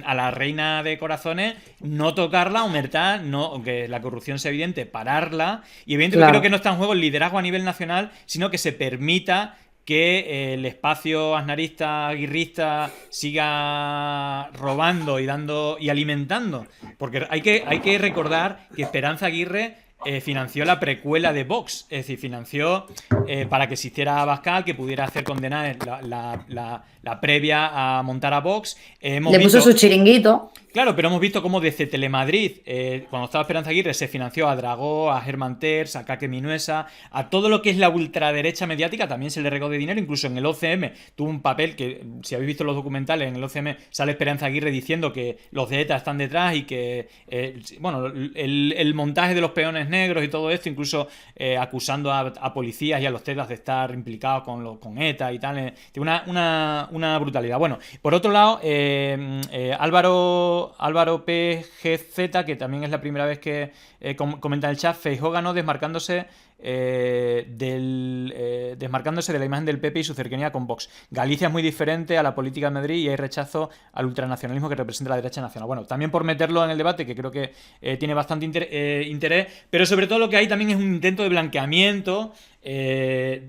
a la reina de corazones no tocarla, omertar, no, aunque la corrupción sea evidente, pararla. Y evidentemente creo que no está en juego el liderazgo a nivel nacional, sino que se permita que el espacio aznarista, aguirrista siga robando y dando y alimentando. Porque hay que recordar que Esperanza Aguirre financió la precuela de Vox, es decir, financió para que existiera Abascal, que pudiera hacer condenar la previa a montar a Vox. Le puso su chiringuito. Claro, pero hemos visto cómo desde Telemadrid, cuando estaba Esperanza Aguirre, se financió a Dragó, a Germán Terç, a Kake Minuesa, a todo lo que es la ultraderecha mediática, también se le regó de dinero. Incluso en el OCM tuvo un papel que, si habéis visto los documentales, en el OCM sale Esperanza Aguirre diciendo que los de ETA están detrás y que, bueno, el montaje de los peones negros y todo esto, incluso acusando a policías y a los tetas de estar implicados con ETA y tal. Una brutalidad. Bueno, por otro lado, Álvaro PGZ, que también es la primera vez que comenta en el chat, Feijóo ganó desmarcándose de la imagen del PP y su cercanía con Vox. Galicia es muy diferente a la política de Madrid y hay rechazo al ultranacionalismo que representa la derecha nacional. Bueno, también por meterlo en el debate, que creo que tiene bastante interés, pero sobre todo lo que hay también es un intento de blanqueamiento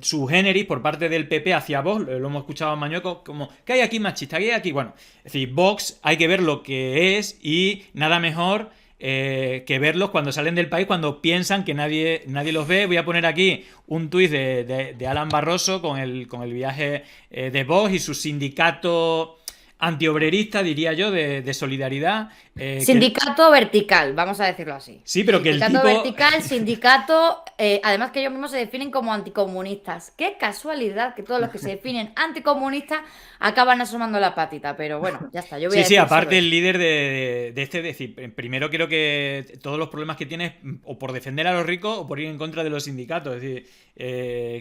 su generis por parte del PP hacia Vox. Lo hemos escuchado a Mañueco, como ¿qué hay aquí machista? ¿Qué hay aquí? Bueno, es decir, Vox hay que ver lo que es, y nada mejor que verlos cuando salen del país, cuando piensan que nadie los ve. Voy a poner aquí un tuit de Alan Barroso con el viaje de Vox y su sindicato antiobrerista, diría yo, de solidaridad. Sindicato vertical, vamos a decirlo así. Sí, pero que el sindicato tipo... vertical, sindicato, además que ellos mismos se definen como anticomunistas. Qué casualidad que todos los que se definen anticomunistas acaban asomando la patita, pero bueno, ya está. Yo voy a decir aparte el líder de este, es decir, primero creo que todos los problemas que tiene es o por defender a los ricos o por ir en contra de los sindicatos. Es decir,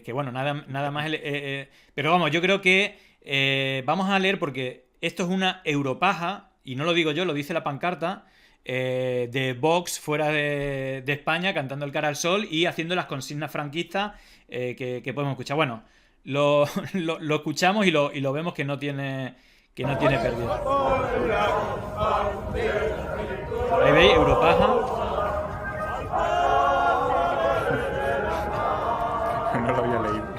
que bueno, nada más... pero vamos, yo creo que vamos a leer, porque esto es una europaja, y no lo digo yo, lo dice la pancarta, de Vox fuera de España, cantando el cara al sol y haciendo las consignas franquistas que podemos escuchar. Bueno, lo escuchamos y lo vemos que no tiene pérdida. Ahí veis, europaja. No lo había leído.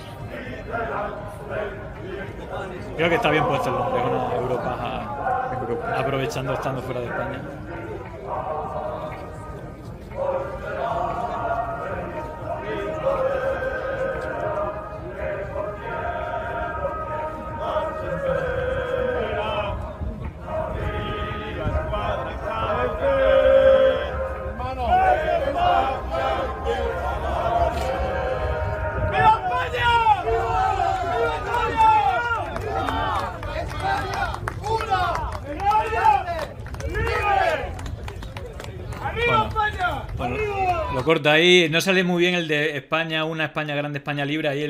Creo que está bien puesto el nombre, es una europaja, aprovechando estando fuera de España. lo corto ahí. No sale muy bien el de España, una España grande, España libre. Ahí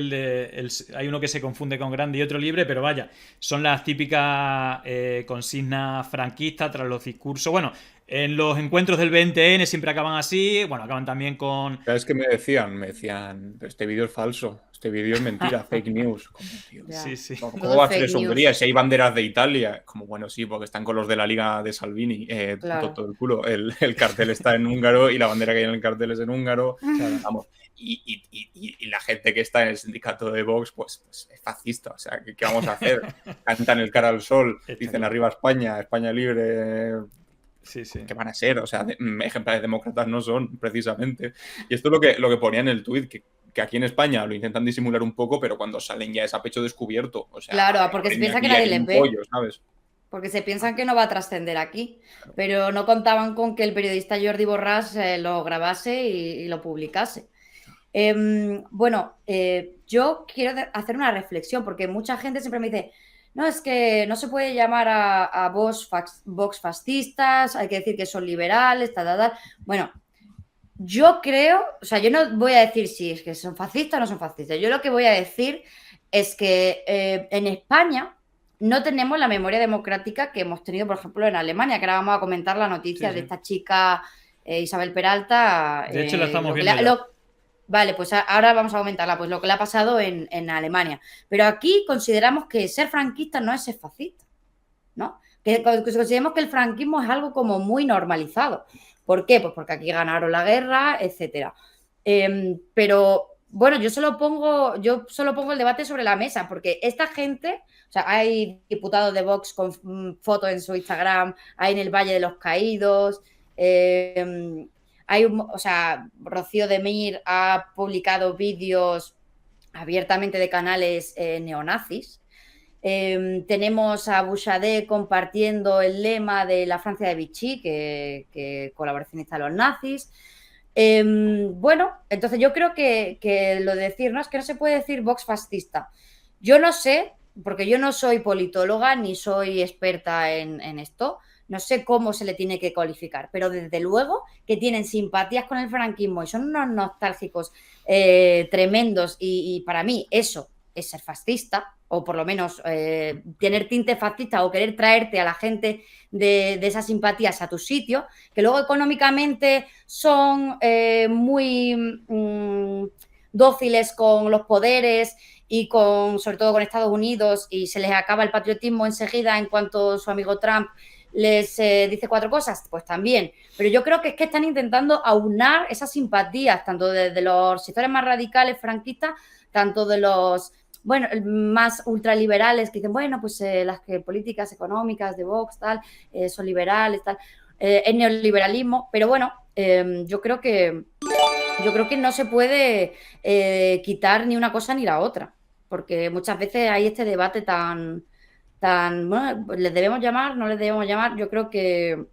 hay uno que se confunde con grande y otro libre, pero vaya, son las típicas consignas franquistas tras los discursos. Bueno, en los encuentros del 20N siempre acaban así. Bueno, acaban también con... ¿Sabes qué me decían? Me decían, este vídeo es falso, este vídeo es mentira, fake news. Como, tío, Ya. Sí, sí. ¿cómo Todo va a ser fake eso news. Hungría? Si hay banderas de Italia. Como, bueno, sí, porque están con los de la Liga de Salvini. Claro. Todo el culo. El cartel está en húngaro y la bandera que hay en el cartel es en húngaro. Claro. Vamos. Y la gente que está en el sindicato de Vox, pues es fascista. O sea, ¿qué vamos a hacer? Cantan el cara al sol, Está dicen claro. arriba España, España libre. Sí, sí. ¿Qué van a ser? O sea, ejemplares demócratas no son, precisamente. Y esto es lo que ponía en el tuit, que aquí en España lo intentan disimular un poco, pero cuando salen ya es a pecho descubierto. O sea, Claro, porque se ni piensa aquí que nadie hay les un ve. pollo, ¿sabes? Porque se piensan que no va a trascender aquí. Pero no contaban con que el periodista Jordi Borràs lo grabase y lo publicase. Bueno, yo quiero hacer una reflexión, porque mucha gente siempre me dice, no, es que no se puede llamar a Vox fascistas, hay que decir que son liberales, tal, tal, tal. Bueno, yo creo, o sea, yo no voy a decir si es que son fascistas o no son fascistas. Yo lo que voy a decir es que en España no tenemos la memoria democrática que hemos tenido, por ejemplo, en Alemania, que ahora vamos a comentar la noticia Sí, de sí. esta chica Isabel Peralta. De hecho, la estamos lo que viendo ya. Vale, pues ahora vamos a comentarla, pues lo que le ha pasado en Alemania. Pero aquí consideramos que ser franquista no es ser fascista, ¿no? Que consideramos que el franquismo es algo como muy normalizado. ¿Por qué? Pues porque aquí ganaron la guerra, etcétera. Pero bueno, yo solo pongo el debate sobre la mesa, porque esta gente, o sea, hay diputados de Vox con fotos en su Instagram, hay en el Valle de los Caídos, o sea, Rocío de Mir ha publicado vídeos abiertamente de canales neonazis. Tenemos a Bouchardet compartiendo el lema de la Francia de Vichy, que colaboracionista de los nazis. Bueno, entonces yo creo que lo de decir, no, es que no se puede decir Vox fascista. Yo no sé, porque yo no soy politóloga ni soy experta en esto, no sé cómo se le tiene que calificar, pero desde luego que tienen simpatías con el franquismo y son unos nostálgicos tremendos y para mí eso es ser fascista, o por lo menos tener tinte fascista o querer traerte a la gente de esas simpatías a tu sitio, que luego económicamente son muy dóciles con los poderes y sobre todo con Estados Unidos, y se les acaba el patriotismo enseguida en cuanto su amigo Trump les dice 4 cosas, pues también. Pero yo creo que es que están intentando aunar esas simpatías, tanto de los sectores más radicales franquistas, tanto de los más ultraliberales que dicen, bueno, pues las políticas económicas de Vox, tal, son liberales, tal, es neoliberalismo, pero bueno, yo creo que no se puede quitar ni una cosa ni la otra, porque muchas veces hay este debate tan, bueno, ¿les debemos llamar? ¿No les debemos llamar? Yo creo que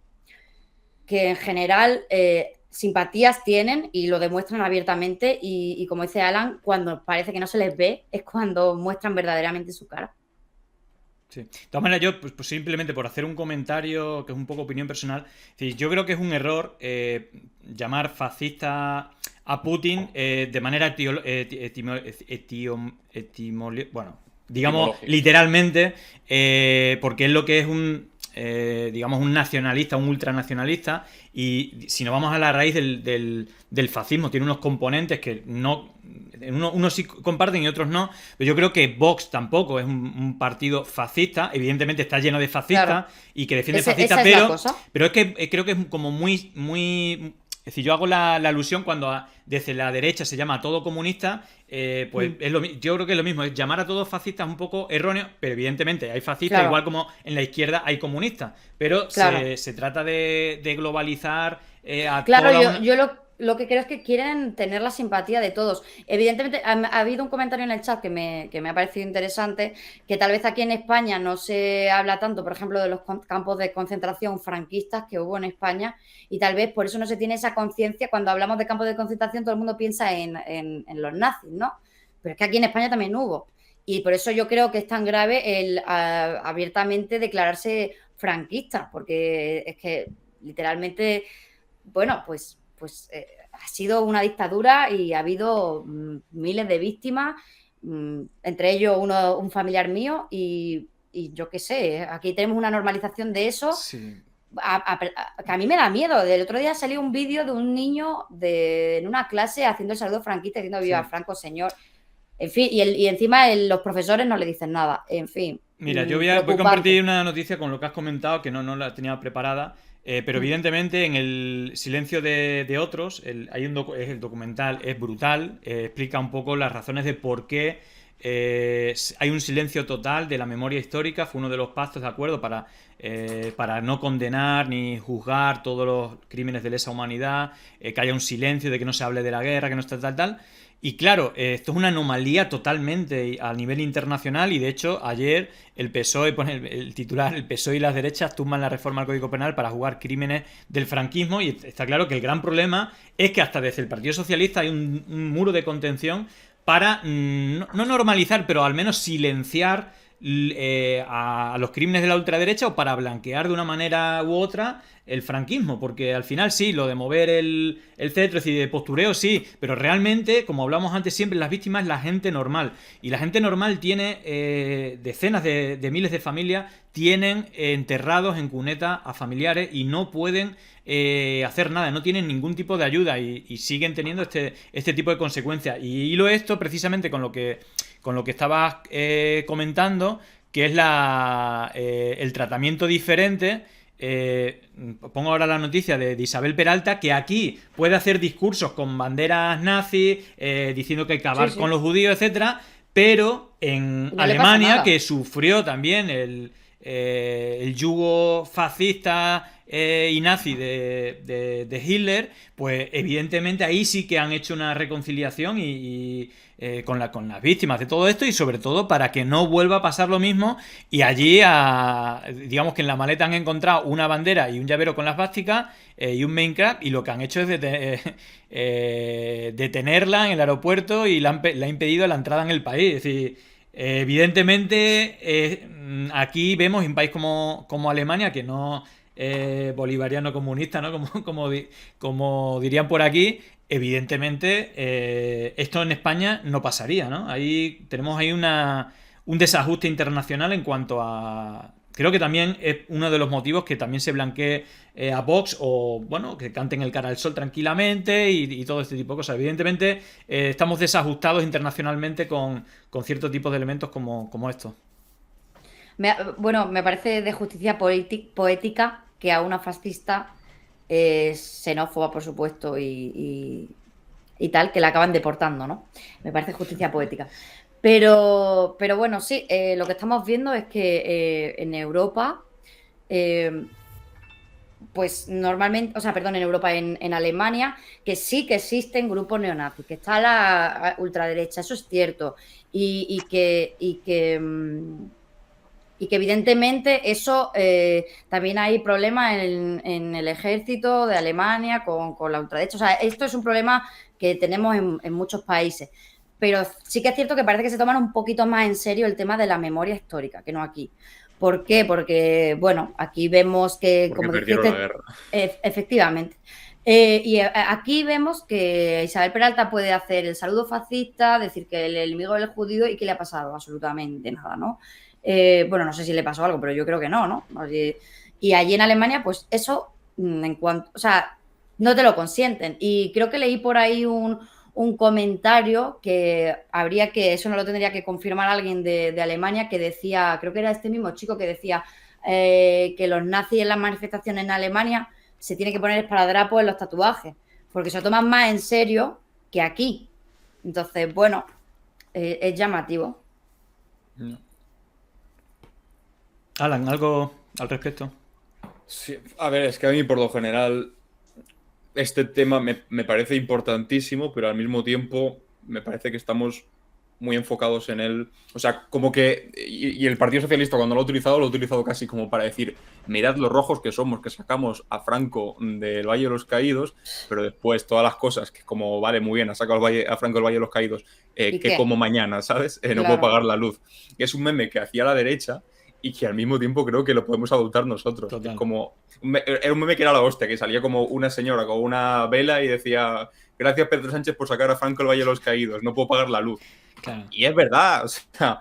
en general simpatías tienen y lo demuestran abiertamente y como dice Alan, cuando parece que no se les ve es cuando muestran verdaderamente su cara. Sí. De todas maneras, yo pues simplemente por hacer un comentario que es un poco opinión personal, yo creo que es un error llamar fascista a Putin de manera bueno, digamos Etimológica. literalmente, porque es lo que es digamos un nacionalista, un ultranacionalista, y si nos vamos a la raíz del fascismo, tiene unos componentes que no, unos sí comparten y otros no, pero yo creo que Vox tampoco es un partido fascista, evidentemente está lleno de fascistas, claro, y que defiende fascistas, pero es que creo que es como muy... Es decir, yo hago la alusión cuando desde la derecha se llama a todo comunista, pues yo creo que es lo mismo, es llamar a todos fascistas un poco erróneo, pero evidentemente hay fascistas, claro, igual como en la izquierda hay comunistas, pero claro, se trata de globalizar a claro, toda yo lo que creo es que quieren tener la simpatía de todos. Evidentemente, ha habido un comentario en el chat que me ha parecido interesante, que tal vez aquí en España no se habla tanto, por ejemplo, de los campos de concentración franquistas que hubo en España, y tal vez por eso no se tiene esa conciencia. Cuando hablamos de campos de concentración, todo el mundo piensa en los nazis, ¿no? Pero es que aquí en España también hubo. Y por eso yo creo que es tan grave el abiertamente declararse franquista, porque es que literalmente, bueno, pues ha sido una dictadura y ha habido miles de víctimas, entre ellos un familiar mío y yo qué sé, aquí tenemos una normalización de eso. Sí. Que a mí me da miedo. Del otro día salió un vídeo de un niño en una clase haciendo el saludo franquista diciendo viva Franco, señor. En fin, y encima los profesores no le dicen nada. En fin. Mira, yo voy a compartir una noticia con lo que has comentado, que no la tenía preparada, pero evidentemente en el silencio de otros, el documental es brutal, explica un poco las razones de por qué hay un silencio total de la memoria histórica. Fue uno de los pactos de acuerdo para no condenar ni juzgar todos los crímenes de lesa humanidad, que haya un silencio de que no se hable de la guerra, que no está tal. Y claro, esto es una anomalía totalmente a nivel internacional y de hecho ayer el PSOE pone el titular, el PSOE y las derechas tumban la reforma al Código Penal para juzgar crímenes del franquismo y está claro que el gran problema es que hasta desde el Partido Socialista hay un muro de contención para no normalizar, pero al menos silenciar a los crímenes de la ultraderecha o para blanquear de una manera u otra el franquismo, porque al final sí, lo de mover el cetro, es decir, de postureo sí, pero realmente, como hablamos antes siempre, las víctimas es la gente normal, y la gente normal tiene decenas de miles de familias, tienen enterrados en cuneta a familiares y no pueden hacer nada, no tienen ningún tipo de ayuda y siguen teniendo este tipo de consecuencias. Y hilo esto precisamente con lo que estabas comentando, que es el tratamiento diferente. Pongo ahora la noticia de Isabel Peralta, que aquí puede hacer discursos con banderas nazis, diciendo que hay que acabar con los judíos, etcétera, pero en Alemania, que sufrió también el yugo fascista y nazi de Hitler, pues evidentemente ahí sí que han hecho una reconciliación con las víctimas de todo esto y sobre todo para que no vuelva a pasar lo mismo. Y allí, digamos que en la maleta han encontrado una bandera y un llavero con la esvástica y un Minecraft, y lo que han hecho es detenerla en el aeropuerto y le ha impedido la entrada en el país. Es decir, evidentemente aquí vemos en un país como Alemania, que no bolivariano comunista, ¿no? Como dirían por aquí, evidentemente esto en España no pasaría, ¿no? Tenemos ahí un desajuste internacional en cuanto a... Creo que también es uno de los motivos que también se blanquee a Vox, o bueno, que canten el cara al sol tranquilamente y todo este tipo de cosas. Evidentemente estamos desajustados internacionalmente con cierto tipo de elementos como estos. Me parece de justicia poética que a una fascista xenófoba, por supuesto, y tal, que la acaban deportando, ¿no? Me parece justicia poética. Pero bueno, sí, lo que estamos viendo es que en Europa, pues normalmente, en Europa, en Alemania, que sí que existen grupos neonazis, que está la ultraderecha, eso es cierto, y que evidentemente eso también hay problemas en el ejército de Alemania con la ultraderecha. O sea, esto es un problema que tenemos en muchos países. Pero sí que es cierto que parece que se toman un poquito más en serio el tema de la memoria histórica, que no aquí. ¿Por qué? Porque, bueno, aquí vemos que... Porque perdieron la guerra. Efectivamente. Y aquí vemos que Isabel Peralta puede hacer el saludo fascista, decir que el enemigo del judío y que le ha pasado absolutamente nada, ¿no? Bueno, no sé si le pasó algo, pero yo creo que no. Y allí en Alemania, pues eso, o sea, no te lo consienten. Y creo que leí por ahí un comentario que eso no lo tendría que confirmar alguien de Alemania, que decía, creo que era este mismo chico que decía que los nazis en las manifestaciones en Alemania se tienen que poner esparadrapos en los tatuajes, porque se lo toman más en serio que aquí. Entonces, bueno, es llamativo. No. Alan, ¿algo al respecto? Sí, a ver, es que a mí por lo general este tema me parece importantísimo, pero al mismo tiempo me parece que estamos muy enfocados en él. O sea, como que... Y el Partido Socialista cuando lo ha utilizado casi como para decir, mirad los rojos que somos, que sacamos a Franco del Valle de los Caídos, pero después todas las cosas que como, vale, muy bien, ha sacado a Franco del Valle de los Caídos, que como mañana, ¿sabes? No puedo pagar la luz. Es un meme que hacía la derecha y que al mismo tiempo creo que lo podemos adoptar nosotros. Es como, era un meme que era la hostia, que salía como una señora con una vela y decía gracias Pedro Sánchez por sacar a Franco del Valle de los Caídos, no puedo pagar la luz. Claro. Y es verdad, o sea,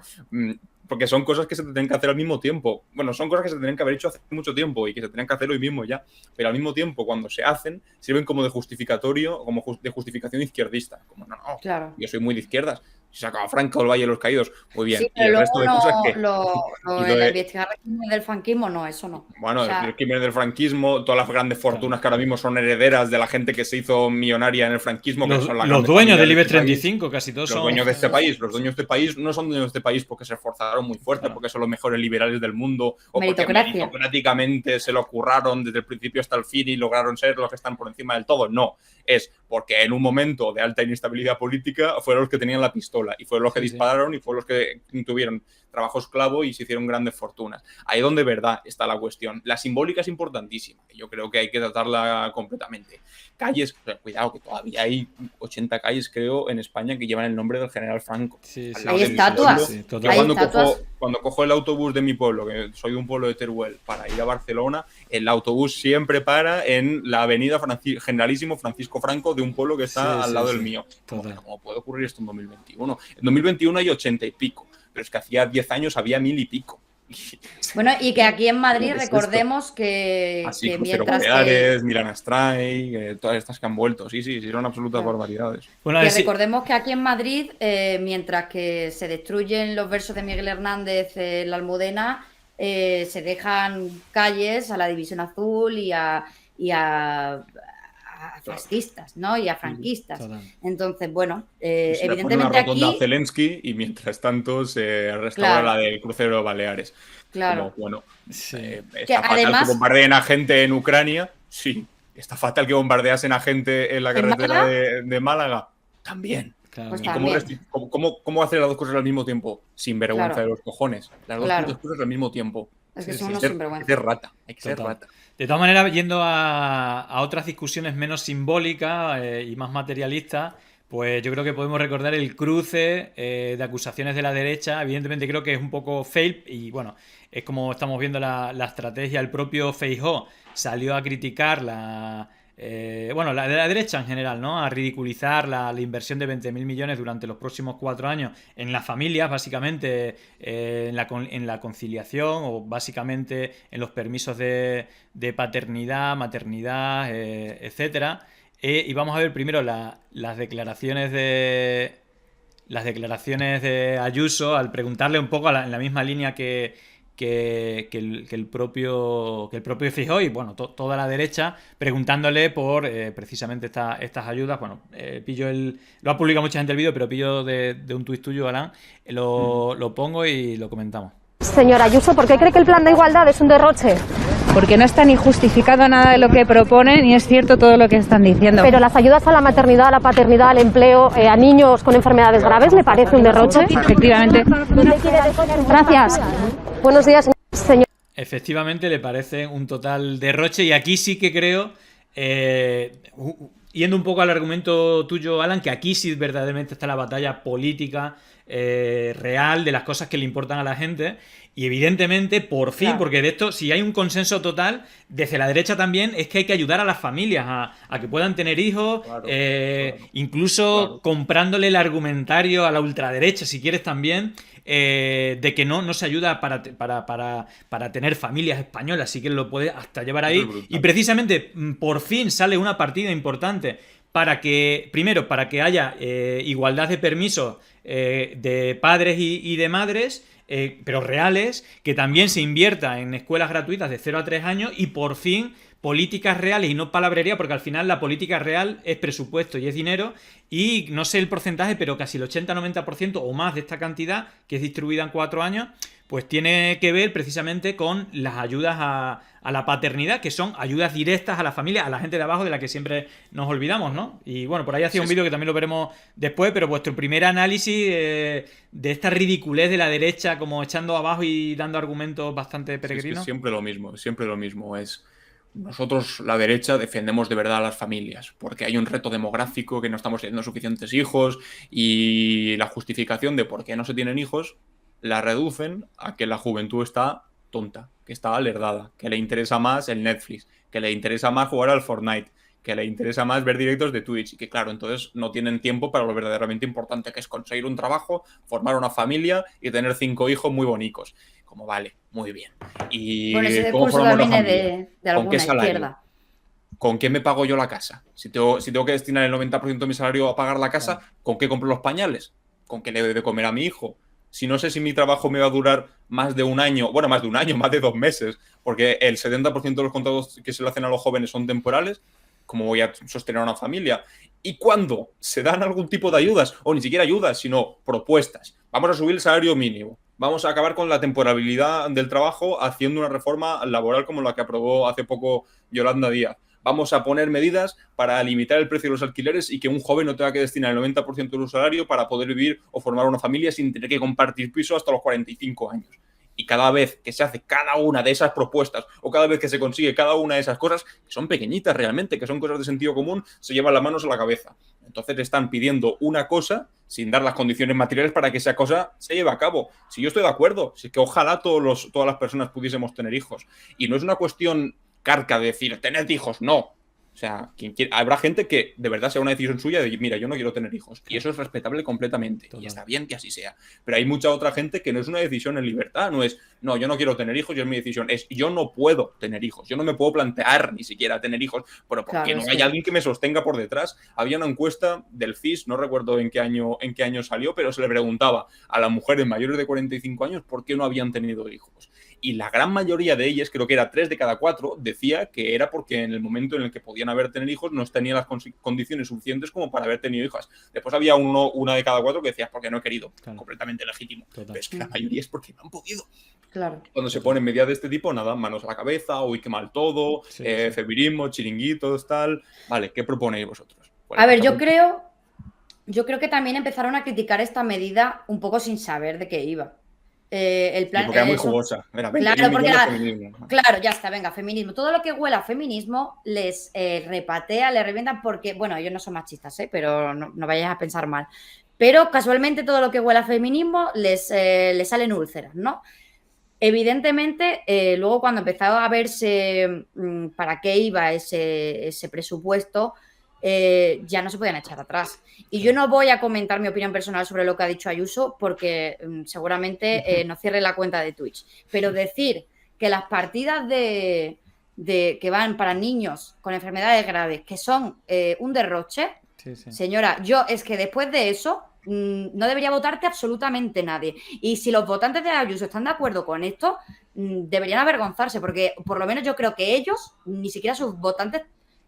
porque son cosas que se tienen que hacer al mismo tiempo. Bueno, son cosas que se tienen que haber hecho hace mucho tiempo y que se tienen que hacer hoy mismo ya. Pero al mismo tiempo, cuando se hacen, sirven como de justificatorio, como de justificación izquierdista. Como, no, Claro. yo soy muy de izquierdas. Si saca a Franco del Valle de los Caídos, muy bien. Sí, Y el pero resto de luego cosas que... la investigar el crimen del franquismo, no, eso no. Bueno, O sea, el crimen del franquismo, todas las grandes fortunas que ahora mismo son herederas de la gente que se hizo millonaria en el franquismo, que son las Los grandes dueños del familias IBEX de este país. 35, casi todos Los son... dueños de este país. Los dueños de este país no son dueños de este país porque se esforzaron muy fuerte, Claro. porque son los mejores liberales del mundo, o porque Meritocracia. meritocráticamente se lo curraron desde el principio hasta el fin y lograron ser los que están por encima del todo. No, es porque en un momento de alta inestabilidad política fueron los que tenían la pistola y fueron los que Sí, sí. dispararon y fueron los que tuvieron trabajo esclavo y se hicieron grandes fortunas. Ahí es donde de verdad está la cuestión. La simbólica es importantísima. Yo creo que hay que tratarla completamente. Calles, cuidado, que todavía hay 80 calles, creo, en España que llevan el nombre del general Franco. Sí, sí. Al lado Hay de mi estatuas. pueblo. Sí, Yo total. Hay cuando estatuas. cojo el autobús de mi pueblo, que soy de un pueblo de Teruel, para ir a Barcelona, el autobús siempre para en la avenida Generalísimo Francisco Franco de un pueblo que está Sí, al sí, lado sí. del mío. Total. ¿Cómo puede ocurrir esto en 2021? En 2021 hay 80 y pico, pero es que hacía 10 años había 1000 y pico. bueno, y que aquí en Madrid ¿Cómo es esto? recordemos que Así, que Crucero mientras que, Baleares, Milán Astray, todas estas que han vuelto. Sí, son absolutas Claro. barbaridades. Bueno, que sí, recordemos que aquí en Madrid, mientras que se destruyen los versos de Miguel Hernández en la Almudena, se dejan calles a la División Azul y a fascistas, ¿no? Y a franquistas. total. Entonces, bueno, Se le pone una evidentemente rotonda a aquí, Zelensky y mientras tanto se restaura Claro. la del crucero de Baleares. claro, Como, bueno, Sí. está Que fatal además- que bombardeen a gente en Ucrania. Sí. Está fatal que bombardeasen a gente en la ¿En carretera Málaga? de Málaga. También. Claro, Pues ¿Y claro. también. cómo hacer las dos cosas al mismo tiempo? Sin vergüenza Claro. de los cojones. Las dos Claro. putas cosas al mismo tiempo. es que Sí, son sí. unos Hay que sinvergüenza. ser rata. Hay que ser Total. rata. De todas maneras, yendo a otras discusiones menos simbólicas y más materialistas, pues yo creo que podemos recordar el cruce de acusaciones de la derecha. Evidentemente creo que es un poco fail y bueno, es como estamos viendo la estrategia. El propio Feijóo salió a criticar la de la derecha en general, ¿no? A ridiculizar la inversión de 20.000 millones durante los próximos 4 años en las familias, básicamente en la conciliación o básicamente en los permisos de paternidad, maternidad, etcétera. Y vamos a ver primero las declaraciones de Ayuso al preguntarle un poco en la misma línea que el propio Feijóo y bueno, toda la derecha preguntándole por precisamente estas ayudas. Bueno, lo ha publicado mucha gente el vídeo, pero pillo de un tuit tuyo, Alan, lo pongo y lo comentamos. Señora Ayuso, ¿por qué cree que el plan de igualdad es un derroche? Porque no está ni justificado nada de lo que proponen y es cierto todo lo que están diciendo. Pero las ayudas a la maternidad, a la paternidad, al empleo, a niños con enfermedades graves, ¿le parece un derroche? Efectivamente. Gracias. Buenos días, señor. Efectivamente, le parece un total derroche y aquí sí que creo, yendo un poco al argumento tuyo, Alan, que aquí sí verdaderamente está la batalla política real de las cosas que le importan a la gente. Y evidentemente, por fin, Claro. porque de esto, si hay un consenso total, desde la derecha también, es que hay que ayudar a las familias a que puedan tener hijos, Claro, incluso claro. comprándole el argumentario a la ultraderecha, si quieres también, de que no se ayuda para tener familias españolas, si quieres lo puede hasta llevar ahí. Eso es brutal. Y precisamente, por fin sale una partida importante para que haya igualdad de permisos de padres y de madres, pero reales, que también se invierta en escuelas gratuitas de 0 a 3 años y por fin políticas reales y no palabrería, porque al final la política real es presupuesto y es dinero y no sé el porcentaje, pero casi el 80-90% o más de esta cantidad que es distribuida en 4 años, pues tiene que ver precisamente con las ayudas a la paternidad, que son ayudas directas a la familia, a la gente de abajo de la que siempre nos olvidamos, ¿no? Y bueno, por ahí hacía un vídeo que también lo veremos después, pero vuestro primer análisis de esta ridiculez de la derecha, como echando abajo y dando argumentos bastante peregrinos. Es siempre lo mismo. Nosotros, la derecha, defendemos de verdad a las familias, porque hay un reto demográfico, que no estamos teniendo suficientes hijos, y la justificación de por qué no se tienen hijos la reducen a que la juventud está tonta, que está alerdada, que le interesa más el Netflix, que le interesa más jugar al Fortnite, que le interesa más ver directos de Twitch y que, claro, entonces no tienen tiempo para lo verdaderamente importante, que es conseguir un trabajo, formar una familia y tener 5 hijos muy bonitos. Como, vale, muy bien. ¿Y Bueno, ese cómo discurso formamos una también es familia? de ¿Con alguna qué salario? izquierda. ¿Con qué me pago yo la casa? Si tengo que destinar el 90% de mi salario a pagar la casa, ¿con qué compro los pañales? ¿Con qué le doy de comer a mi hijo? Si no sé si mi trabajo me va a durar más de un año, bueno, más de un año, más de 2 meses, porque el 70% de los contratos que se le hacen a los jóvenes son temporales, ¿cómo voy a sostener una familia? Y cuando se dan algún tipo de ayudas, o ni siquiera ayudas, sino propuestas, vamos a subir el salario mínimo, vamos a acabar con la temporalidad del trabajo haciendo una reforma laboral como la que aprobó hace poco Yolanda Díaz. Vamos a poner medidas para limitar el precio de los alquileres y que un joven no tenga que destinar el 90% de su salario para poder vivir o formar una familia sin tener que compartir piso hasta los 45 años. Y cada vez que se hace cada una de esas propuestas o cada vez que se consigue cada una de esas cosas, que son pequeñitas realmente, que son cosas de sentido común, se llevan las manos a la cabeza. Entonces están pidiendo una cosa sin dar las condiciones materiales para que esa cosa se lleve a cabo. Si yo estoy de acuerdo, si es que ojalá todas las personas pudiésemos tener hijos. Y no es una cuestión carca de decir, tened hijos, no. O sea, habrá gente que de verdad sea una decisión suya de, mira, yo no quiero tener hijos. Y eso es respetable completamente. Total. Y está bien que así sea. Pero hay mucha otra gente que no es una decisión en libertad. No es, no, yo no quiero tener hijos y es mi decisión. Es, yo no puedo tener hijos. Yo no me puedo plantear ni siquiera tener hijos, pero porque claro, no hay alguien que me sostenga por detrás. Había una encuesta del CIS, no recuerdo en qué año salió, pero se le preguntaba a las mujeres mayores de 45 años por qué no habían tenido hijos. Y la gran mayoría de ellas, creo que era 3 de cada 4, decía que era porque en el momento en el que podían tener hijos no tenían las condiciones suficientes como para haber tenido hijas. Después había una de cada 4 que decía porque no he querido, claro. Completamente legítimo. Total. Pero es que la mayoría es porque no han podido. Claro. Cuando se ponen medidas de este tipo, nada, manos a la cabeza, uy, qué mal todo, sí. Feminismo, chiringuitos, tal. Vale, ¿qué proponéis vosotros? A ver, yo creo que también empezaron a criticar esta medida un poco sin saber de qué iba. El plan, porque era muy jugosa. Era claro, porque claro, ya está, venga, feminismo. Todo lo que huela a feminismo les repatea, les revientan porque, bueno, ellos no son machistas, pero no vayáis a pensar mal. Pero casualmente todo lo que huela a feminismo les salen úlceras, ¿no? Evidentemente, luego cuando empezaba a verse para qué iba ese presupuesto, ya no se podían echar atrás. Y yo no voy a comentar mi opinión personal sobre lo que ha dicho Ayuso porque seguramente nos cierre la cuenta de Twitch. Pero decir que las partidas que van para niños con enfermedades graves, que son un derroche, sí. Señora, yo es que después de eso no debería votarte absolutamente nadie. Y si los votantes de Ayuso están de acuerdo con esto, deberían avergonzarse porque por lo menos yo creo que ellos, ni siquiera sus votantes,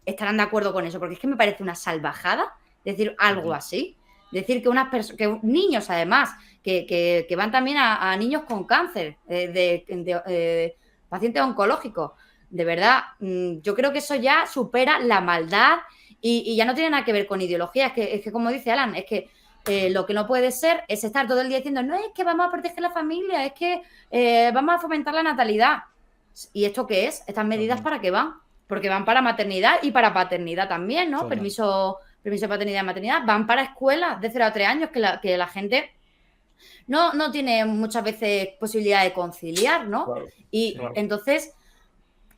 estarán de acuerdo con eso, porque es que me parece una salvajada decir algo así. Decir que niños, además, que van también a niños con cáncer, pacientes oncológicos. De verdad, yo creo que eso ya supera la maldad y ya no tiene nada que ver con ideología. Es que como dice Alan, es que lo que no puede ser es estar todo el día diciendo no es que vamos a proteger la familia, es que vamos a fomentar la natalidad. ¿Y esto qué es? ¿Estas medidas para qué van? Porque van para maternidad y para paternidad también, ¿no? Permiso de paternidad y maternidad. Van para escuelas de 0 a 3 años que la gente no tiene muchas veces posibilidad de conciliar, ¿no? Claro, y claro. Entonces,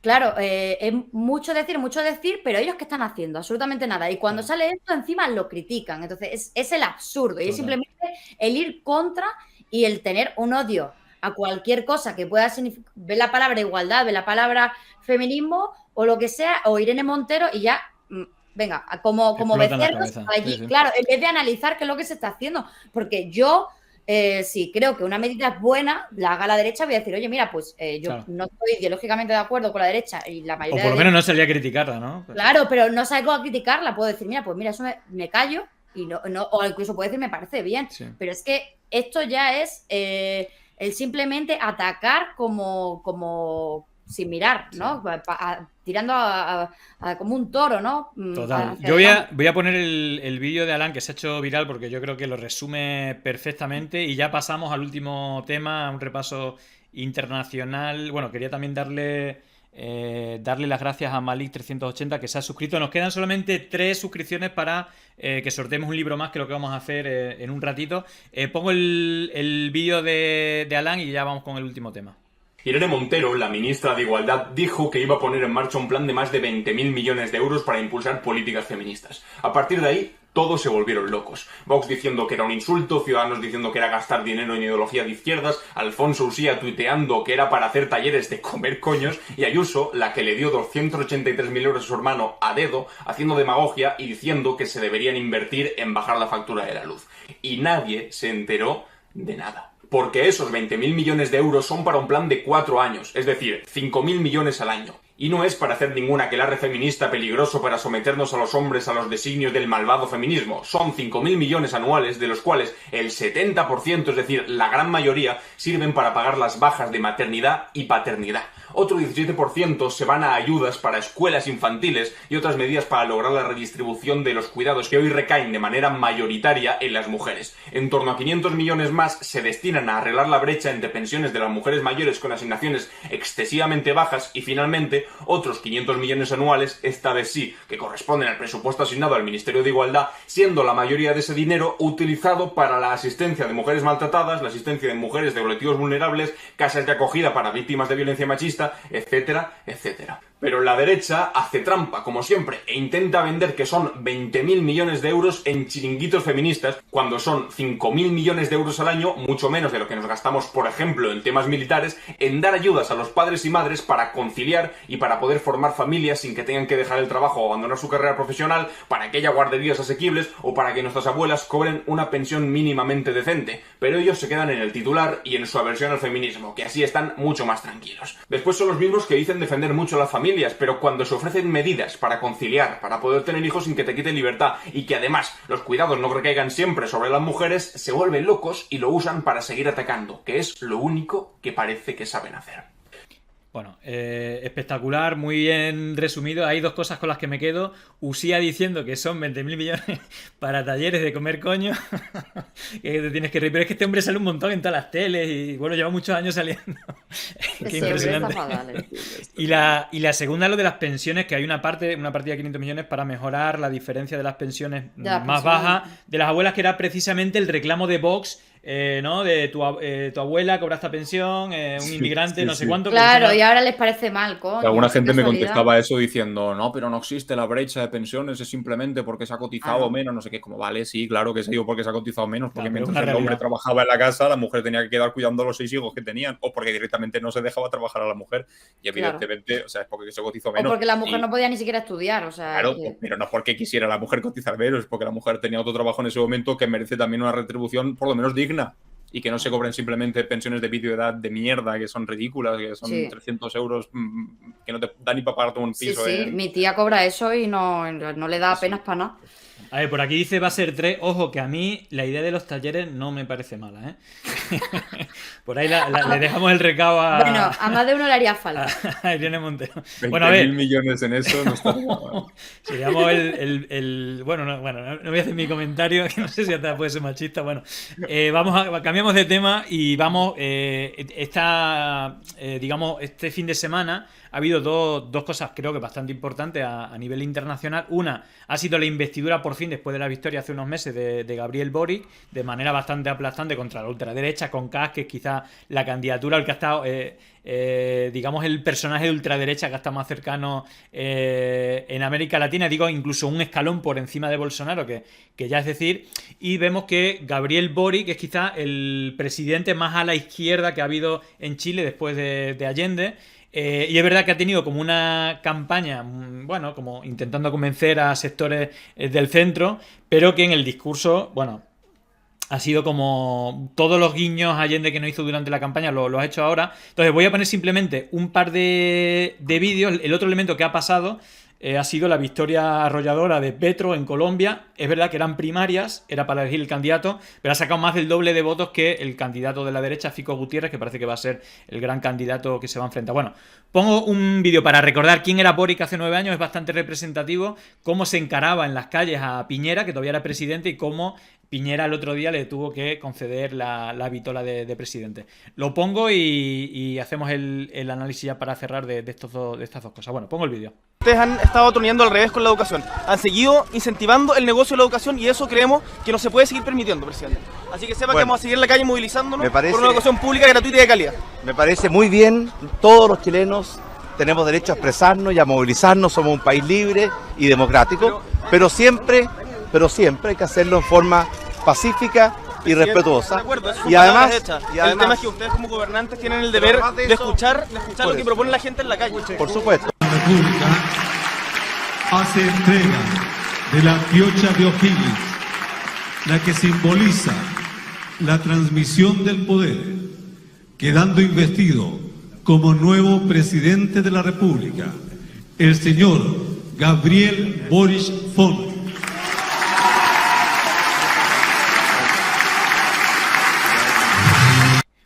claro, es mucho decir, pero ellos ¿qué están haciendo? Absolutamente nada. Y cuando sale esto, encima lo critican. Entonces, es el absurdo. Y es simplemente el ir contra y el tener un odio a cualquier cosa que pueda significar, ve la palabra igualdad, ve la palabra feminismo o lo que sea, o Irene Montero y ya, venga, como becerros allí, sí. Claro, en vez de analizar qué es lo que se está haciendo, porque yo si creo que una medida es buena, la haga la derecha, voy a decir, oye, mira, pues yo no estoy ideológicamente de acuerdo con la derecha y la mayoría. O por lo menos no salía a criticarla, ¿no? Pues... Claro, pero no salgo a criticarla, puedo decir, mira, eso me callo y no, o incluso puedo decir, me parece bien, sí. Pero es que esto ya es el simplemente atacar como sin mirar, ¿no? Sí. Tirando como un toro, ¿no? Total. Yo voy a poner el vídeo de Alan que se ha hecho viral porque yo creo que lo resume perfectamente y ya pasamos al último tema, un repaso internacional. Bueno, quería también darle las gracias a Malik380 que se ha suscrito. Nos quedan solamente 3 suscripciones para que sorteemos un libro más, que lo que vamos a hacer en un ratito. Pongo el vídeo de Alan y ya vamos con el último tema. Irene Montero, la ministra de Igualdad, dijo que iba a poner en marcha un plan de más de 20.000 millones de euros para impulsar políticas feministas. A partir de ahí, todos se volvieron locos. Vox diciendo que era un insulto, Ciudadanos diciendo que era gastar dinero en ideología de izquierdas, Alfonso Usía tuiteando que era para hacer talleres de comer coños, y Ayuso, la que le dio 283.000 euros a su hermano a dedo, haciendo demagogia y diciendo que se deberían invertir en bajar la factura de la luz. Y nadie se enteró de nada. Porque esos 20.000 millones de euros son para un plan de 4 años, es decir, 5.000 millones al año. Y no es para hacer ningún aquelarre feminista peligroso para someternos a los hombres a los designios del malvado feminismo. Son 5.000 millones anuales, de los cuales el 70%, es decir, la gran mayoría, sirven para pagar las bajas de maternidad y paternidad. Otro 17% se van a ayudas para escuelas infantiles y otras medidas para lograr la redistribución de los cuidados que hoy recaen de manera mayoritaria en las mujeres. En torno a 500 millones más se destinan a arreglar la brecha entre pensiones de las mujeres mayores con asignaciones excesivamente bajas y finalmente otros 500 millones anuales, esta vez sí, que corresponden al presupuesto asignado al Ministerio de Igualdad, siendo la mayoría de ese dinero utilizado para la asistencia de mujeres maltratadas, la asistencia de mujeres de colectivos vulnerables, casas de acogida para víctimas de violencia machista, etcétera, etcétera. Pero la derecha hace trampa, como siempre, e intenta vender que son 20.000 millones de euros en chiringuitos feministas, cuando son 5.000 millones de euros al año, mucho menos de lo que nos gastamos, por ejemplo, en temas militares, en dar ayudas a los padres y madres para conciliar y para poder formar familias sin que tengan que dejar el trabajo o abandonar su carrera profesional, para que haya guarderías asequibles o para que nuestras abuelas cobren una pensión mínimamente decente. Pero ellos se quedan en el titular y en su aversión al feminismo, que así están mucho más tranquilos. Después son los mismos que dicen defender mucho a la familia, pero cuando se ofrecen medidas para conciliar, para poder tener hijos sin que te quiten libertad y que además los cuidados no recaigan siempre sobre las mujeres, se vuelven locos y lo usan para seguir atacando, que es lo único que parece que saben hacer. Bueno, espectacular, muy bien resumido. Hay dos cosas con las que me quedo. Usía diciendo que son 20.000 millones para talleres de comer coño. Que te tienes que reír. Pero es que este hombre sale un montón en todas las teles y bueno, lleva muchos años saliendo. Qué impresionante. Y la segunda, lo de las pensiones, que hay una partida de 500 millones para mejorar la diferencia de las pensiones más bajas de las abuelas, que era precisamente el reclamo de Vox. ¿No? De tu abuela cobra esta pensión, un inmigrante, no sé cuánto. Claro, y ahora les parece mal, coño. Alguna gente me contestaba eso diciendo, no, pero no existe la brecha de pensiones, es simplemente porque se ha cotizado menos, no sé qué. Como, vale, sí, claro que se ha ido porque se ha cotizado menos, porque mientras el hombre trabajaba en la casa, la mujer tenía que quedar cuidando a los 6 hijos que tenían, o porque directamente no se dejaba trabajar a la mujer. Y evidentemente, o sea, es porque se cotizó menos. O porque la mujer no podía ni siquiera estudiar, o sea. Claro, pero no porque quisiera la mujer cotizar menos, es porque la mujer tenía otro trabajo en ese momento que merece también una retribución por lo menos digna. Y que no se cobren simplemente pensiones de edad de mierda, que son ridículas, que son 300 euros, que no te da ni para pagarte un piso. Sí, mi tía cobra eso y no le da apenas para nada. A ver, por aquí dice va a ser 3. Ojo, que a mí la idea de los talleres no me parece mala, ¿eh? Por ahí le dejamos el recado a... Bueno, a más de uno le haría falta. A Irene Montero. 20.000 millones en eso no está mal. Seríamos Bueno, no voy a hacer mi comentario, que no sé si hasta puede ser machista. Bueno, cambiamos de tema y vamos... digamos, este fin de semana ha habido dos cosas, creo que bastante importantes a nivel internacional. Una ha sido la investidura, por fin, después de la victoria hace unos meses de Gabriel Boric, de manera bastante aplastante contra la ultraderecha, con Kass, que es quizá la candidatura al que ha estado, digamos, el personaje de ultraderecha que ha estado más cercano en América Latina, digo, incluso un escalón por encima de Bolsonaro, que ya es decir, y vemos que Gabriel Boric es quizá el presidente más a la izquierda que ha habido en Chile después de Allende. Y es verdad que ha tenido como una campaña, bueno, como intentando convencer a sectores del centro, pero que en el discurso, bueno, ha sido como todos los guiños a Allende que no hizo durante la campaña lo ha hecho ahora. Entonces voy a poner simplemente un par de vídeos. El otro elemento que ha pasado ha sido la victoria arrolladora de Petro en Colombia. Es verdad que eran primarias, era para elegir el candidato, pero ha sacado más del doble de votos que el candidato de la derecha, Fico Gutiérrez, que parece que va a ser el gran candidato que se va a enfrentar. Bueno, pongo un vídeo para recordar quién era Boric hace 9 años, es bastante representativo, cómo se encaraba en las calles a Piñera, que todavía era presidente, y cómo Piñera el otro día le tuvo que conceder la vitola de presidente. Lo pongo y hacemos el análisis ya para cerrar de estas dos cosas. Bueno, pongo el vídeo. ustedes han estado torneando al revés con la educación. Han seguido incentivando el negocio de la educación y eso creemos que no se puede seguir permitiendo, presidente. Así que sepa que vamos a seguir en la calle movilizándonos por una educación pública, gratuita y de calidad. Me parece muy bien, todos los chilenos tenemos derecho a expresarnos y a movilizarnos, somos un país libre y democrático, pero siempre hay que hacerlo en forma pacífica y respetuosa. De acuerdo, y además, el tema es que ustedes como gobernantes tienen el deber de escuchar lo que propone la gente en la calle. Por supuesto. La República hace entrega de la piocha de O'Higgins, la que simboliza la transmisión del poder, quedando investido como nuevo presidente de la República, el señor Gabriel Boric Font.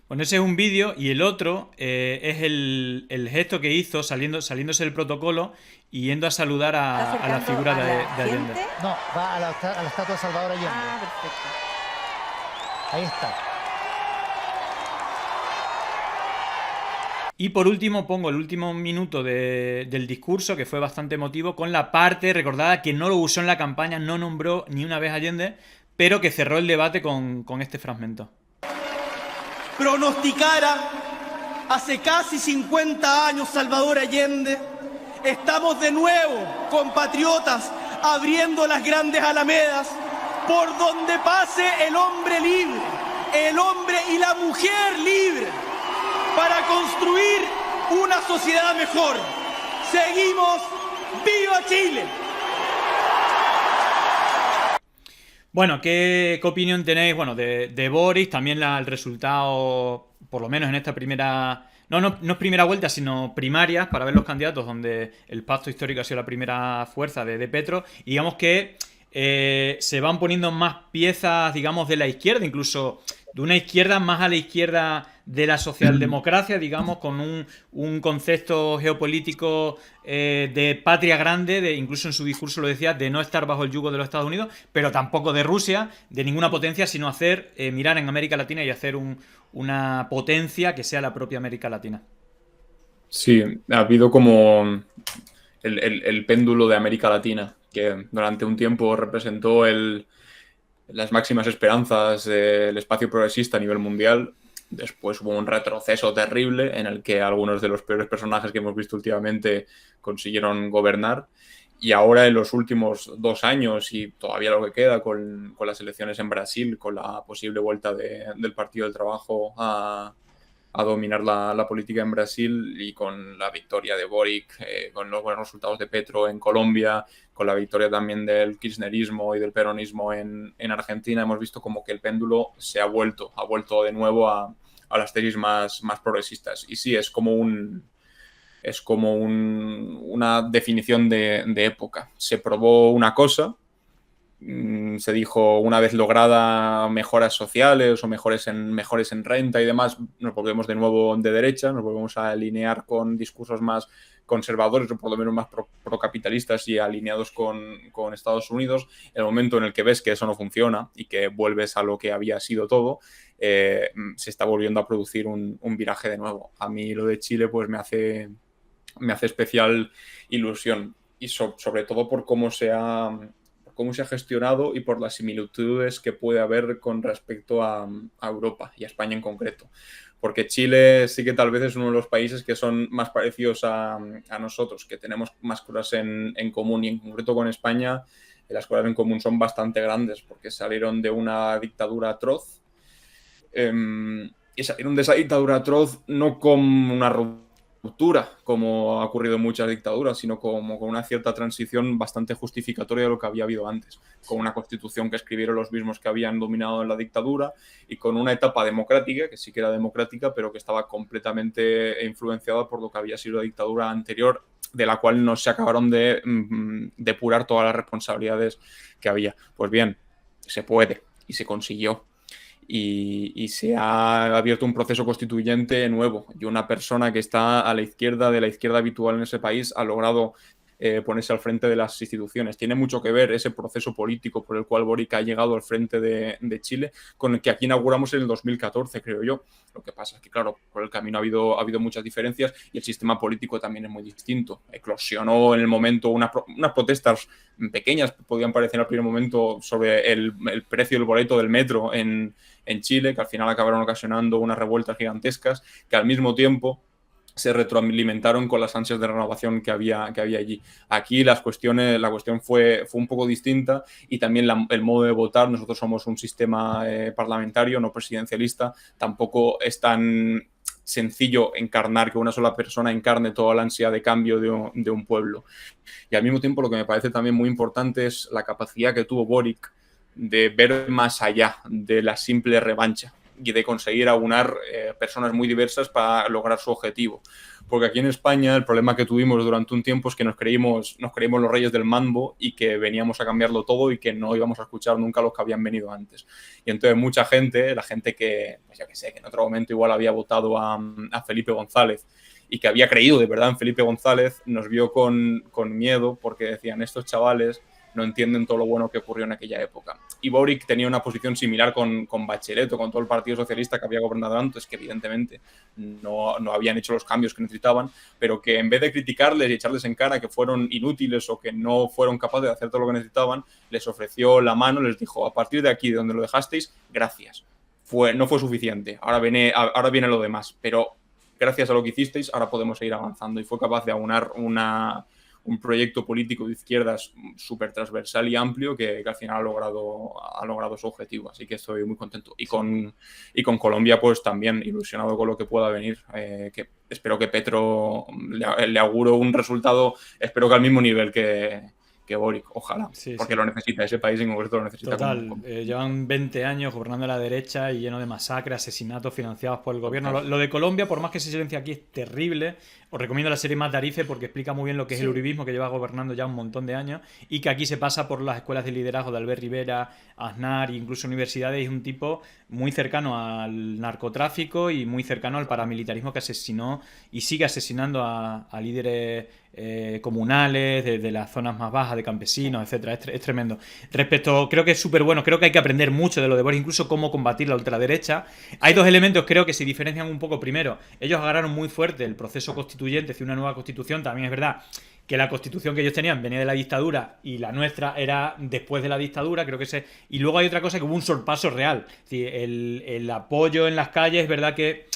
Bueno, ese es un vídeo y el otro es el gesto que hizo saliéndose del protocolo y yendo a saludar a la figura de Allende. No, va a la estatua de Salvador Allende. Ah, perfecto. Ahí está. Y por último pongo el último minuto del discurso, que fue bastante emotivo, con la parte recordada que no lo usó en la campaña, no nombró ni una vez a Allende, pero que cerró el debate con este fragmento. Pronosticara hace casi 50 años Salvador Allende, estamos de nuevo, compatriotas, abriendo las grandes alamedas por donde pase el hombre libre, el hombre y la mujer libre, para construir una sociedad mejor. Seguimos, ¡viva Chile! Bueno, ¿qué opinión tenéis? Bueno, de Boric, también el resultado, por lo menos en esta primera... No es primera vuelta, sino primarias para ver los candidatos, donde el pacto histórico ha sido la primera fuerza de Petro. Y digamos que se van poniendo más piezas, digamos, de la izquierda, incluso de una izquierda más a la izquierda de la socialdemocracia, digamos, con un concepto geopolítico de patria grande, incluso en su discurso lo decía, de no estar bajo el yugo de los Estados Unidos, pero tampoco de Rusia, de ninguna potencia, sino hacer mirar en América Latina y hacer una potencia que sea la propia América Latina. Sí, ha habido como el péndulo de América Latina, que durante un tiempo representó las máximas esperanzas del espacio progresista a nivel mundial. Después hubo un retroceso terrible en el que algunos de los peores personajes que hemos visto últimamente consiguieron gobernar. Y ahora, en los últimos 2 años y todavía lo que queda con las elecciones en Brasil, con la posible vuelta del Partido del Trabajo a dominar la política en Brasil, y con la victoria de Boric, con los buenos resultados de Petro en Colombia, con la victoria también del kirchnerismo y del peronismo en Argentina, hemos visto como que el péndulo ha vuelto de nuevo a las tesis más progresistas. Y sí, es como una definición de época. Se probó una cosa, se dijo, una vez lograda mejoras sociales o mejores en renta y demás, nos volvemos de nuevo de derecha, nos volvemos a alinear con discursos más conservadores o por lo menos más procapitalistas y alineados con Estados Unidos. El momento en el que ves que eso no funciona y que vuelves a lo que había sido todo, se está volviendo a producir un viraje de nuevo. A mí lo de Chile pues me hace especial ilusión, y sobre todo por cómo se ha gestionado y por las similitudes que puede haber con respecto a Europa y a España en concreto. Porque Chile sí que tal vez es uno de los países que son más parecidos a nosotros, que tenemos más cosas en común, y en concreto con España las cosas en común son bastante grandes, porque salieron de una dictadura atroz, y salieron de esa dictadura atroz no con una ruptura, como ha ocurrido en muchas dictaduras, sino como con una cierta transición bastante justificatoria de lo que había habido antes, con una constitución que escribieron los mismos que habían dominado en la dictadura, y con una etapa democrática, que sí que era democrática, pero que estaba completamente influenciada por lo que había sido la dictadura anterior, de la cual no se acabaron de depurar todas las responsabilidades que había. Pues bien, se puede, y se consiguió. Y se ha abierto un proceso constituyente nuevo, y una persona que está a la izquierda de la izquierda habitual en ese país ha logrado ponerse al frente de las instituciones. Tiene mucho que ver ese proceso político por el cual Boric ha llegado al frente de Chile, con el que aquí inauguramos en el 2014, creo yo. Lo que pasa es que, claro, por el camino ha habido muchas diferencias y el sistema político también es muy distinto. Eclosionó en el momento unas protestas pequeñas, podían parecer al primer momento, sobre el precio del boleto del metro en Chile, que al final acabaron ocasionando unas revueltas gigantescas, que al mismo tiempo se retroalimentaron con las ansias de renovación que había allí. Aquí la cuestión fue un poco distinta, y también el modo de votar. Nosotros somos un sistema parlamentario, no presidencialista. Tampoco es tan sencillo encarnar, que una sola persona encarne toda la ansia de cambio de un pueblo. Y al mismo tiempo, lo que me parece también muy importante es la capacidad que tuvo Boric de ver más allá de la simple revancha y de conseguir aunar personas muy diversas para lograr su objetivo. Porque aquí en España el problema que tuvimos durante un tiempo es que nos creímos los reyes del mambo, y que veníamos a cambiarlo todo y que no íbamos a escuchar nunca a los que habían venido antes. Y entonces mucha gente, la gente que, pues yo que sé, que en otro momento igual había votado a Felipe González y que había creído de verdad en Felipe González, nos vio con miedo, porque decían, estos chavales no entienden todo lo bueno que ocurrió en aquella época. Y Boric tenía una posición similar con Bachelet o con todo el Partido Socialista que había gobernado antes, que evidentemente no habían hecho los cambios que necesitaban, pero que en vez de criticarles y echarles en cara que fueron inútiles o que no fueron capaces de hacer todo lo que necesitaban, les ofreció la mano, les dijo, a partir de aquí, de donde lo dejasteis, gracias. No fue suficiente, ahora viene lo demás, pero gracias a lo que hicisteis, ahora podemos seguir avanzando. Y fue capaz de aunar un proyecto político de izquierdas súper transversal y amplio que al final ha logrado su objetivo. Así que estoy muy contento. Y con Colombia, pues también ilusionado con lo que pueda venir. Que espero que Petro le auguro un resultado, espero que al mismo nivel que Boric, ojalá, porque lo necesita, ese país en concreto lo necesita. Total, llevan 20 años gobernando a la derecha y lleno de masacres, asesinatos financiados por el gobierno. Lo de Colombia, por más que se silencia aquí, es terrible. Os recomiendo la serie Matarife porque explica muy bien lo que es el uribismo, que lleva gobernando ya un montón de años, y que aquí se pasa por las escuelas de liderazgo de Albert Rivera, Aznar e incluso universidades. Y es un tipo muy cercano al narcotráfico y muy cercano al paramilitarismo, que asesinó y sigue asesinando a líderes comunales de las zonas más bajas, de campesinos, etcétera. Es tremendo. Creo que es súper bueno, creo que hay que aprender mucho de lo de Boris, incluso cómo combatir la ultraderecha. Hay dos elementos, creo, que se diferencian un poco. Primero, ellos agarraron muy fuerte el proceso constituyente, hacia una nueva constitución. También es verdad que la constitución que ellos tenían venía de la dictadura y la nuestra era después de la dictadura, creo que y luego hay otra cosa, que hubo un sorpaso real. Es decir, el apoyo en las calles, es verdad que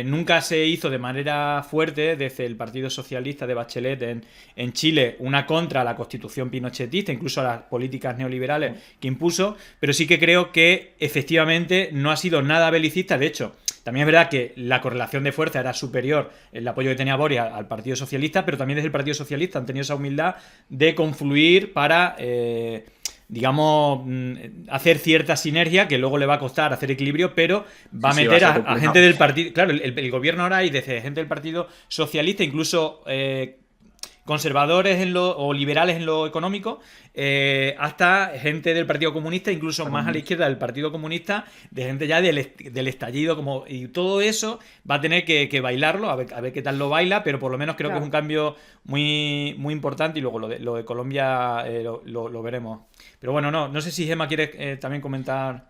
nunca se hizo de manera fuerte desde el Partido Socialista de Bachelet en Chile una contra a la constitución pinochetista, incluso a las políticas neoliberales que impuso, pero sí que creo que efectivamente no ha sido nada belicista. De hecho, también es verdad que la correlación de fuerza era superior, el apoyo que tenía Boris al Partido Socialista, pero también desde el Partido Socialista han tenido esa humildad de confluir para digamos, hacer cierta sinergia, que luego le va a costar hacer equilibrio, pero va a meter a gente del partido. Claro, el gobierno ahora hay desde gente del Partido Socialista, incluso conservadores o liberales en lo económico, hasta gente del Partido Comunista, incluso más a la izquierda del Partido Comunista, de gente ya del estallido, y todo eso va a tener que bailarlo, a ver qué tal lo baila, pero por lo menos creo que es un cambio muy, muy importante. Y luego lo de Colombia lo veremos. Pero bueno, no sé si Gemma quiere también comentar.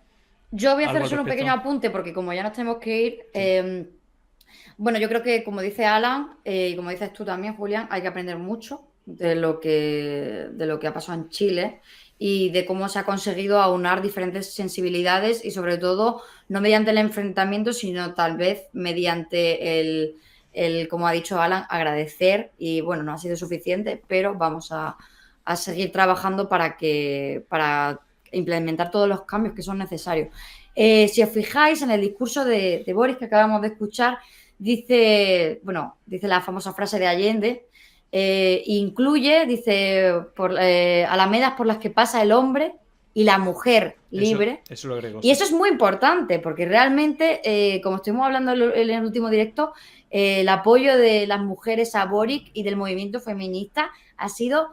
Yo voy a hacer solo un pequeño apunte, porque como ya nos tenemos que ir, bueno, yo creo que, como dice Alan, y como dices tú también, Julián, hay que aprender mucho de lo que ha pasado en Chile y de cómo se ha conseguido aunar diferentes sensibilidades, y sobre todo no mediante el enfrentamiento, sino tal vez mediante el, como ha dicho Alan, agradecer. Y bueno, no ha sido suficiente, pero vamos a seguir trabajando para implementar todos los cambios que son necesarios. Si os fijáis en el discurso de Boris que acabamos de escuchar, dice la famosa frase de Allende, incluye, dice, alamedas por las que pasa el hombre y la mujer libre. Eso lo agrego. Y eso es muy importante, porque realmente, como estuvimos hablando en el último directo, el apoyo de las mujeres a Boric y del movimiento feminista ha sido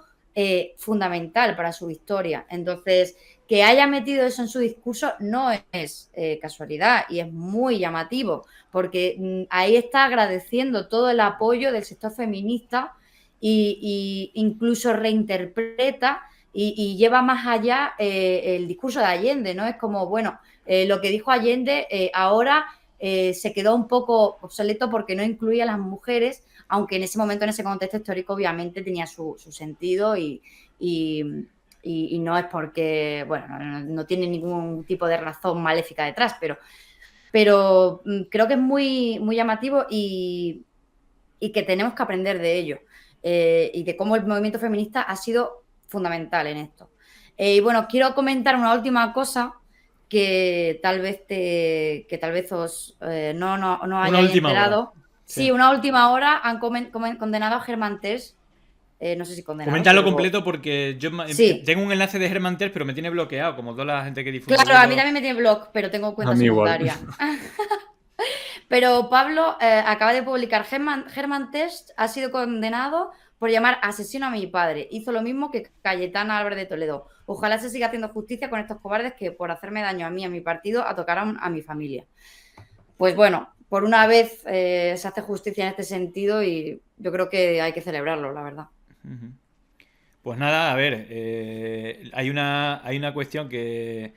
fundamental para su victoria. Entonces, que haya metido eso en su discurso no es casualidad, y es muy llamativo, porque ahí está agradeciendo todo el apoyo del sector feminista y incluso reinterpreta y lleva más allá el discurso de Allende, ¿no? Es como, bueno, lo que dijo Allende ahora se quedó un poco obsoleto porque no incluía a las mujeres, aunque en ese momento, en ese contexto histórico, obviamente tenía su sentido y no es porque, bueno, no tiene ningún tipo de razón maléfica detrás, pero creo que es muy, muy llamativo y que tenemos que aprender de ello y de cómo el movimiento feminista ha sido fundamental en esto. Y bueno, quiero comentar una última cosa que tal vez os no hayáis enterado. Sí, una última hora han condenado a Germán Terz. No sé si condenado. Coméntalo completo porque yo tengo un enlace de Germán Terz, pero me tiene bloqueado, como toda la gente que difunde. Claro, a mí también me tiene bloqueado, pero tengo cuenta secundaria. Pero Pablo acaba de publicar, Germán Terz ha sido condenado por llamar asesino a mi padre. Hizo lo mismo que Cayetana Álvarez de Toledo. Ojalá se siga haciendo justicia con estos cobardes que por hacerme daño a mí y a mi partido atacaron a mi familia. Pues bueno, por una vez se hace justicia en este sentido y yo creo que hay que celebrarlo, la verdad. Pues nada, a ver, hay una cuestión que,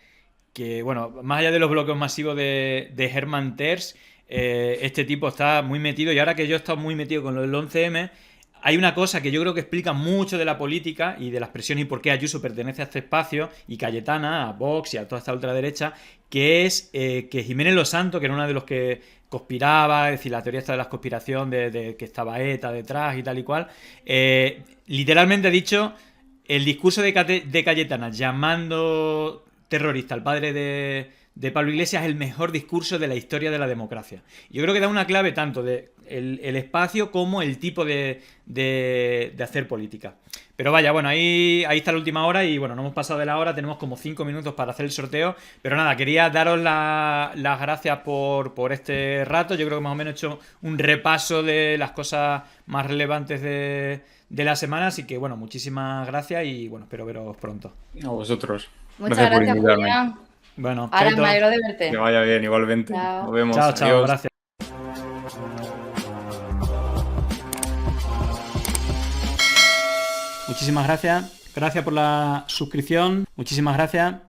bueno, más allá de los bloqueos masivos de Germán Terz, este tipo está muy metido, y ahora que yo he estado muy metido con lo del 11M, hay una cosa que yo creo que explica mucho de la política y de las presiones y por qué Ayuso pertenece a este espacio y Cayetana, a Vox y a toda esta ultraderecha, que es que Jiménez Losanto, que era uno de los que conspiraba, es decir, la teoría esta de la conspiración de que estaba ETA detrás y tal y cual, literalmente ha dicho, el discurso de Cayetana llamando terrorista al padre de Pablo Iglesias es el mejor discurso de la historia de la democracia. Yo creo que da una clave tanto de el espacio como el tipo de hacer política. Pero vaya, bueno, ahí está la última hora y bueno, no hemos pasado de la hora, tenemos como 5 minutos para hacer el sorteo, pero nada, quería daros las gracias por este rato. Yo creo que más o menos he hecho un repaso de las cosas más relevantes de la semana, así que bueno, muchísimas gracias y bueno, espero veros pronto. A vosotros. Muchas gracias, Julián. Bueno, ahora me alegro de verte. Que vaya bien, igualmente. Chao. Nos vemos. Chao, chao, Adiós. gracias. Muchísimas gracias. Gracias por la suscripción. Muchísimas gracias.